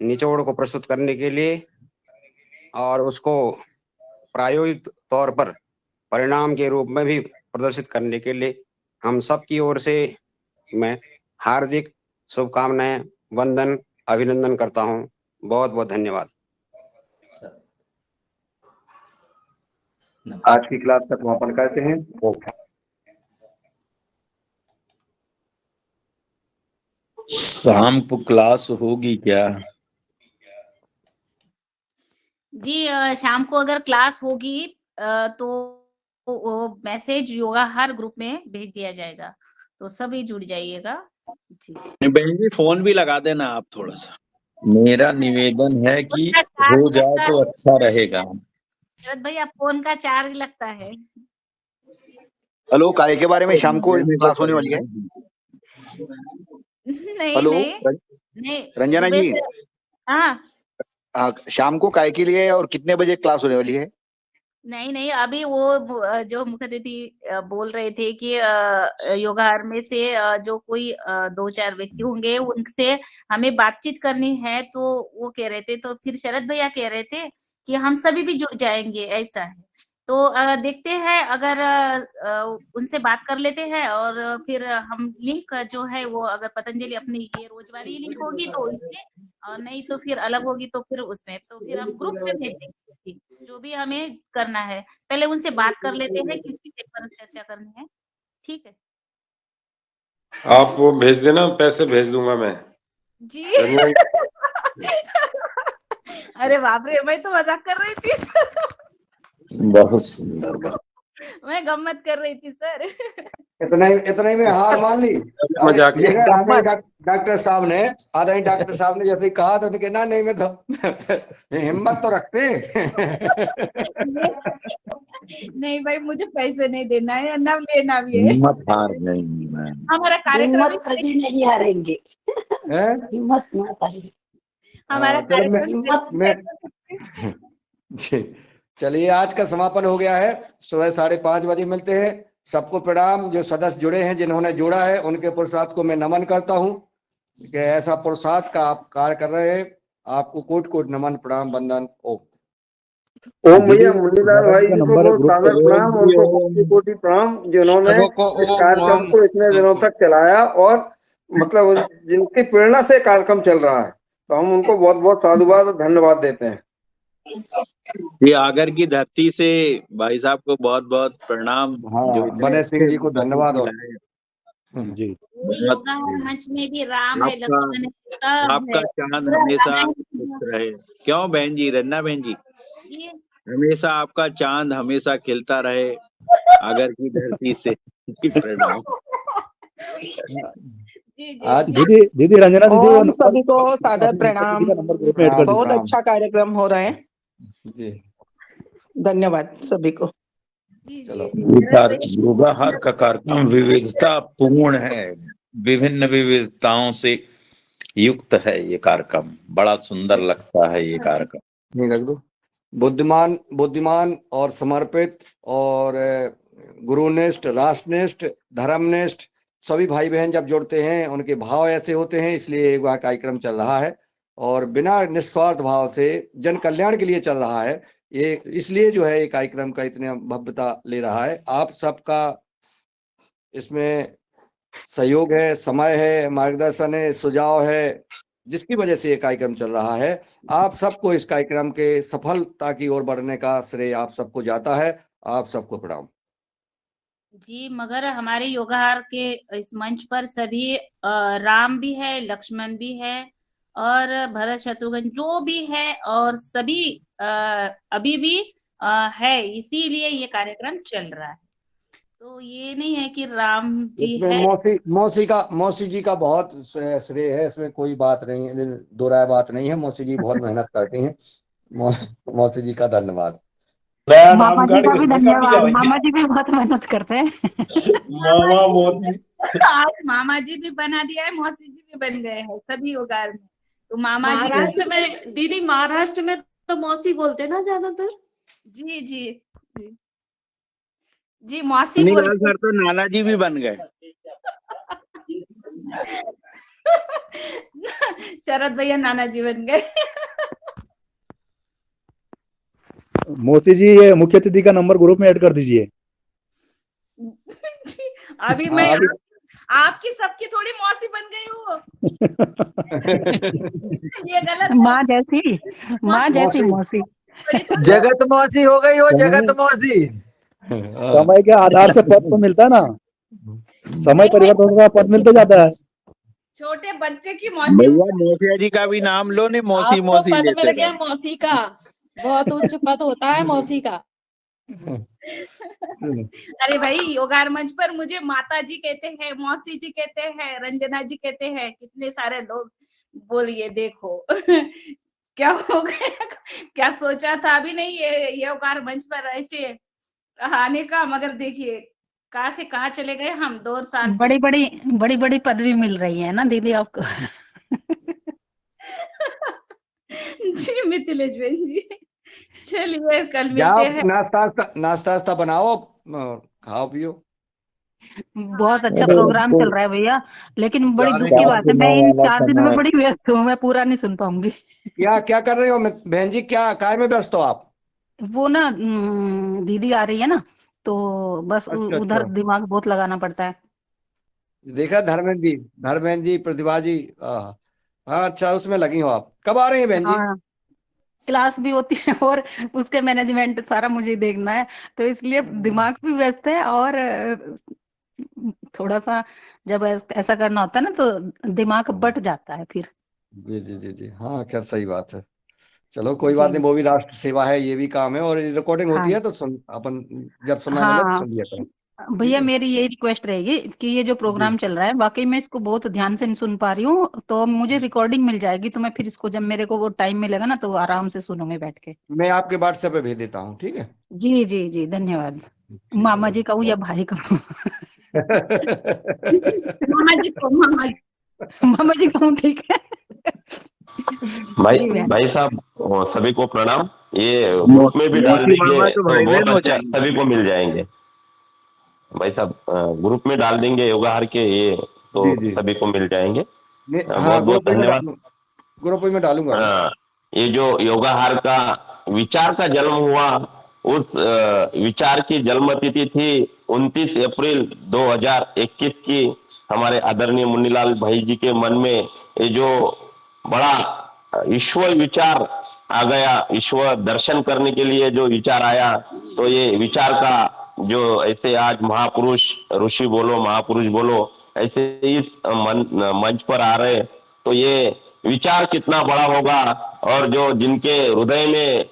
निचोड़ को प्रस्तुत करने के लिए और उसको प्रायोगिक तौर पर परिणाम के रूप में भी प्रदर्शित करने के लिए हम सब की ओर से मैं हार्दिक शुभकामनाएं, वंदन, अभिनंदन करता हूं। बहुत बहुत धन्यवाद। आज की क्लास तक समापन करते हैं। शाम को क्लास होगी क्या? जी शाम को अगर क्लास होगी तो वो मैसेज योगा हर ग्रुप में भेज दिया जाएगा, तो सभी जुड़ जाइएगा। जी बहन जी फोन भी लगा देना आप थोड़ा सा। मेरा निवेदन है कि फोन का चार्ज हो जाए लगता तो है अच्छा रहेगा। शरद भैया, फोन का चार्ज लगता है। हेलो, काय के बारे में शाम को मैंने क्लास होने वाली है? नहीं हेलो नहीं रंजना सुबह जी, से। हाँ शाम को काय के लिए और कितने बजे क्लास होने वाली है? नहीं अभी वो जो मुख्य अतिथि बोल रहे थे कि योगाहार में से जो कोई 2-4 व्यक्ति होंगे उनसे हमें बातचीत करनी है, तो वो कह रहे थे, तो फिर शरद भैया कह रहे थे कि हम सभी भी जुड़ जाएंगे, ऐसा है। तो देखते हैं, अगर उनसे बात कर लेते हैं और फिर हम लिंक जो है वो, अगर पतंजलि अपनी ये रोज वाली लिंक होगी तो इसमें, और नहीं तो फिर अलग होगी तो फिर उसमें, तो फिर हम ग्रुप में भेज देंगे जो भी हमें करना है। पहले उनसे बात कर लेते हैं किस विषय पर चर्चा करनी है। ठीक है आप वो भेज देना, पैसे भेज दूंगा मैं। जी। रंजना अरे बाप रे, मैं तो मजाक कर रही थी बहुत सुंदर, बहुत मैं गम्मत कर रही थी सर। इतना ही में हार मान ली। मजाक ये डॉक्टर साहब ने डॉक्टर साहब ने जैसे ही कहा तो उन्होंने कहा नहीं मैं तो हिम्मत तो रखते। नहीं भाई, मुझे पैसे नहीं देना है ना लेना भी है। हिम्मत हार जाएंगी मैम। हमारा कार्यक्रम कभी नहीं हारेंगे। हिम्मत मत हारिए। हमारा चलिए आज का समापन हो गया है। सुबह 5:30 बजे मिलते हैं। सबको प्रणाम। जो सदस्य जुड़े हैं, जिन्होंने जोड़ा है, उनके पुरुषार्थ को मैं नमन करता हूं कि ऐसा पुरुषार्थ का आप कार्य कर रहे हैं। आपको कोट कोट नमन, प्रणाम, वंदन। ओम भैया मुरलीलाल भाई जी को बहुत सादर प्रणाम, उनको कोटि प्रणाम, जिन्होंने इस कार्यक्रम को इतने दिनों तक चलाया और मतलब जिनकी प्रेरणा से कार्यक्रम चल रहा है, तो हम उनको बहुत बहुत साधुवाद और धन्यवाद देते हैं। ये आगर की धरती से भाई साहब को बहुत बहुत प्रणाम। जो बने सिंह जी को धन्यवाद। और जी योगा मंच में भी राम है, लक्ष्मण है, सब आपका है। चांद हमेशा खुश रहे। क्यों बहन जी, रन्ना बहन जी, हमेशा आपका चांद हमेशा खिलता रहे आगर की धरती से। प्रणाम। दीदी रंजना दीदी ओम सभी को सादर प्रणाम। बहुत अच्छा कार्यक्रम हो रहा है जी, धन्यवाद सभी को। योगाहार का कार्यक्रम विविधता पूर्ण है, विभिन्न विविधताओं से युक्त है। ये कार्यक्रम बड़ा सुंदर लगता है। ये कार्यक्रम नहीं रख दो। बुद्धिमान और समर्पित और गुरुनिष्ठ, राष्ट्रनिष्ठ, धर्मनिष्ठ सभी भाई बहन जब जुड़ते हैं, उनके भाव ऐसे होते हैं, इसलिए वह कार्यक्रम चल रहा है और बिना निस्वार्थ भाव से जन कल्याण के लिए चल रहा है। ये इसलिए जो है ये कार्यक्रम का इतने भव्यता ले रहा है। आप सबका इसमें सहयोग है, समय है, मार्गदर्शन है, सुझाव है, जिसकी वजह से ये कार्यक्रम चल रहा है। आप सबको इस कार्यक्रम के सफलता की ओर बढ़ने का श्रेय आप सबको जाता है। आप सबको प्रणाम। जी, मगर हमारे योगाहार के इस मंच पर सभी राम भी है, लक्ष्मण भी है और भरत शत्रुघ्न जो भी है, और सभी अभी भी है, इसीलिए ये कार्यक्रम चल रहा है। तो ये नहीं है कि राम जी है। मौसी जी का बहुत श्रेय है, इसमें कोई बात नहीं है, दो राय बात नहीं है। मौसी जी बहुत मेहनत करती हैं। मौसी जी का धन्यवाद। मामा जी का भी धन्यवाद। मामा जी भी बहुत मेहनत करते हैं। मामा मोदी आज मामा जी भी बना दिया है, मौसी जी भी बन गए हैं सभी योगाहार में। तो मामा जी महाराष्ट्र में दीदी, महाराष्ट्र में तो मौसी बोलते ना ज्यादातर। जी जी जी जी, मौसी नीलाल सर तो नाना जी भी बन गए। शरद भैया नाना जी बन गए। मोती जी, ये मुख्य अतिथि का नंबर ग्रुप में ऐड कर दीजिए। अभी मैं आपकी सबकी थोड़ी मौसी बन गई हूँ। ये गलत। माँ जैसी मौसी। जगत मौसी हो गई हो, जगत मौसी। समय के आधार से पद तो मिलता है ना, समय परिवर्तन का पद मिलता जाता है। छोटे बच्चे की मौसी। भैया मौसिया जी का भी नाम लो, नहीं मौसी मौसी पद लेते मिल गया मौसी का, बहुत उच्च पद होता है मौसी का। अरे भाई योगार मंच पर मुझे माता जी कहते हैं, मौसी जी कहते हैं, रंजना जी कहते हैं, कितने सारे लोग। बोलिए देखो क्या हो गया, क्या सोचा था अभी नहीं ये योगार मंच पर ऐसे आने का, मगर देखिए कहाँ से कहाँ चले गए हम 2 साल से। बड़ी बड़ी पदवी मिल रही है ना दीदी आपको। जी मिथिलेश बहन जी, चलिए कल जाओ मिलते हैं। नाश्ता बनाओ, खाओ पियो। बहुत अच्छा अरे प्रोग्राम तो चल रहा है भैया, लेकिन बड़ी दुख की 4 बात से है, मैं 9 इन वाला 4 दिन में समय बड़ी व्यस्त हूँ, मैं पूरा नहीं सुन पाऊंगी। क्या कर रहे हो बहन जी, क्या काय में व्यस्त हो आप? वो ना दीदी आ रही है ना, तो बस अच्छा उधर अच्छा, दिमाग बहुत लगाना पड़ता है। देखा धर्मेंद्र जी प्रतिभा जी, हाँ अच्छा, उसमें लगी हो आप। कब आ रही हैं बहन जी? हाँ, क्लास भी होती है और उसके मैनेजमेंट सारा मुझे ही देखना है, तो इसलिए दिमाग भी व्यस्त है। और थोड़ा सा जब ऐसा करना होता है ना तो दिमाग बट जाता है फिर। जी जी जी जी, हाँ खैर सही बात है। चलो कोई बात जी नहीं, वो भी राष्ट्र सेवा है, ये भी काम है, और रिकॉर्डिंग होती हाँ है तो सुन अपन, जब समय मिले तो हाँ सुन लिया करें। ठीक भैया, है मेरी यही रिक्वेस्ट रहेगी कि ये जो जी। प्रोग्राम चल रहा है वाकई मैं इसको बहुत ध्यान से नहीं सुन पा रही हूँ, तो मुझे रिकॉर्डिंग मिल जाएगी, तो मैं फिर इसको जब मेरे को वो टाइम मिलेगा ना तो आराम से सुनूंगी बैठ के। मैं आपके व्हाट्सएप पे भेज देता हूँ, ठीक है। जी जी जी, धन्यवाद। ठीक है मामा जी कहूँ या ओके। भाई कहूँ? मामा जी कहूँ, ठीक है। भाई जी बहन। भाई साहब, सभी को प्रणाम। ये ग्रुप में भी डाल मौसी देंगे मामा तो तो भाई बहुत बहन हो अच्छा, जाएंगे। सभी को मिल जाएंगे। भाई साहब ग्रुप में डाल देंगे योगाहार के ये, तो जी जी, सभी को मिल जाएंगे। हाँ बहुत बहुत धन्यवाद। ग्रुप में डालूंगा मैं। हाँ, ये जो योगाहार का विचार का जन्म हुआ, उस विचार की जन्म तिथि थी 29 अप्रैल 2021 की। हमारे आदरणीय मुन्नीलाल भाई जी के मन में ये जो बड़ा ईश्वर विचार आ गया, ईश्वर दर्शन करने के लिए जो विचार आया, तो ये विचार का जो ऐसे आज महापुरुष, ऋषि बोलो महापुरुष बोलो, ऐसे इस मंच पर आ रहे, तो ये विचार कितना बड़ा होगा, और जो जिनके हृदय में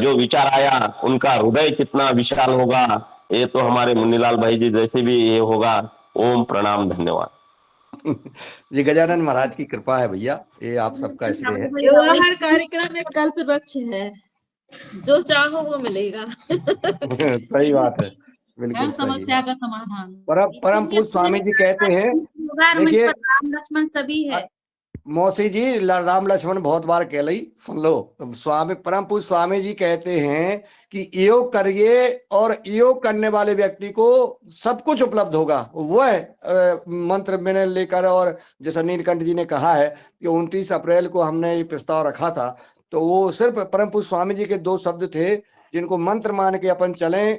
जो विचार आया उनका हृदय कितना विशाल होगा, ये तो हमारे मुन्नीलाल भाई जी जैसे भी ये होगा। ओम प्रणाम, धन्यवाद। जी गजानन महाराज की कृपा है भैया, ये आप सबका श्रेय है। व्यवहार कार्यक्रम में कल्प वृक्ष है, जो चाहो वो मिलेगा। सही बात है, बिल्कुल हर सही समस्या है। का समाधान। परम पूज्य स्वामी जी कहते हैं, योगार मंच देखिए पर राम लक्ष्मण सभी है। मौसी जी, राम लक्ष्मण बहुत बार कह ली, सुन लो। स्वामी परम पूज्य स्वामी जी कहते हैं कि योग करिए और योग करने वाले व्यक्ति को सब कुछ उपलब्ध होगा। वह मंत्र मैंने लेकर, और जैसा नीलकंठ जी ने कहा है कि 29 अप्रैल को हमने ये प्रस्ताव रखा था, तो वो सिर्फ परम पूज्य स्वामी जी के 2 शब्द थे, जिनको मंत्र मान के अपन चलें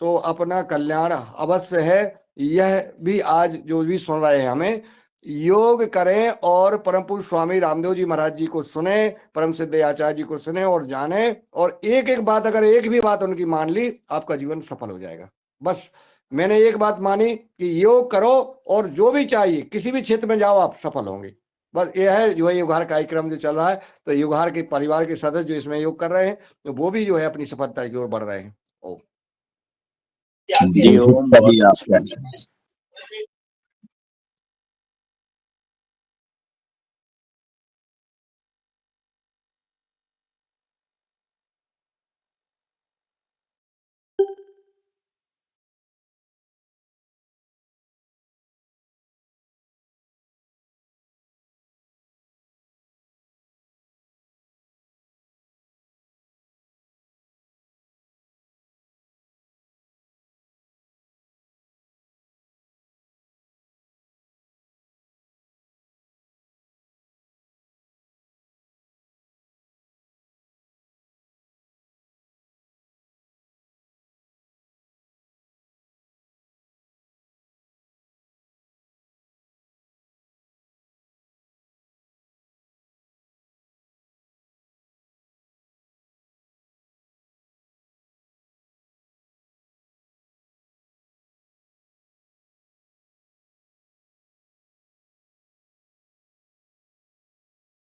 तो अपना कल्याण अवश्य है। यह भी आज जो भी सुन रहे हैं, हमें योग करें और परम पूज्य स्वामी रामदेव जी महाराज जी को सुने, परम सिद्ध आचार्य जी को सुने और जाने, और एक एक बात, अगर एक भी बात उनकी मान ली, आपका जीवन सफल हो जाएगा। बस मैंने एक बात मानी कि योग करो और जो भी चाहिए किसी भी क्षेत्र में जाओ, आप सफल होंगे। बस ये है जो है योगाहार कार्यक्रम जो चल रहा है, तो योगाहार के परिवार के सदस्य जो इसमें योग कर रहे हैं, तो वो भी जो है अपनी सफलता की ओर बढ़ रहे हैं। जी ओम, बहुत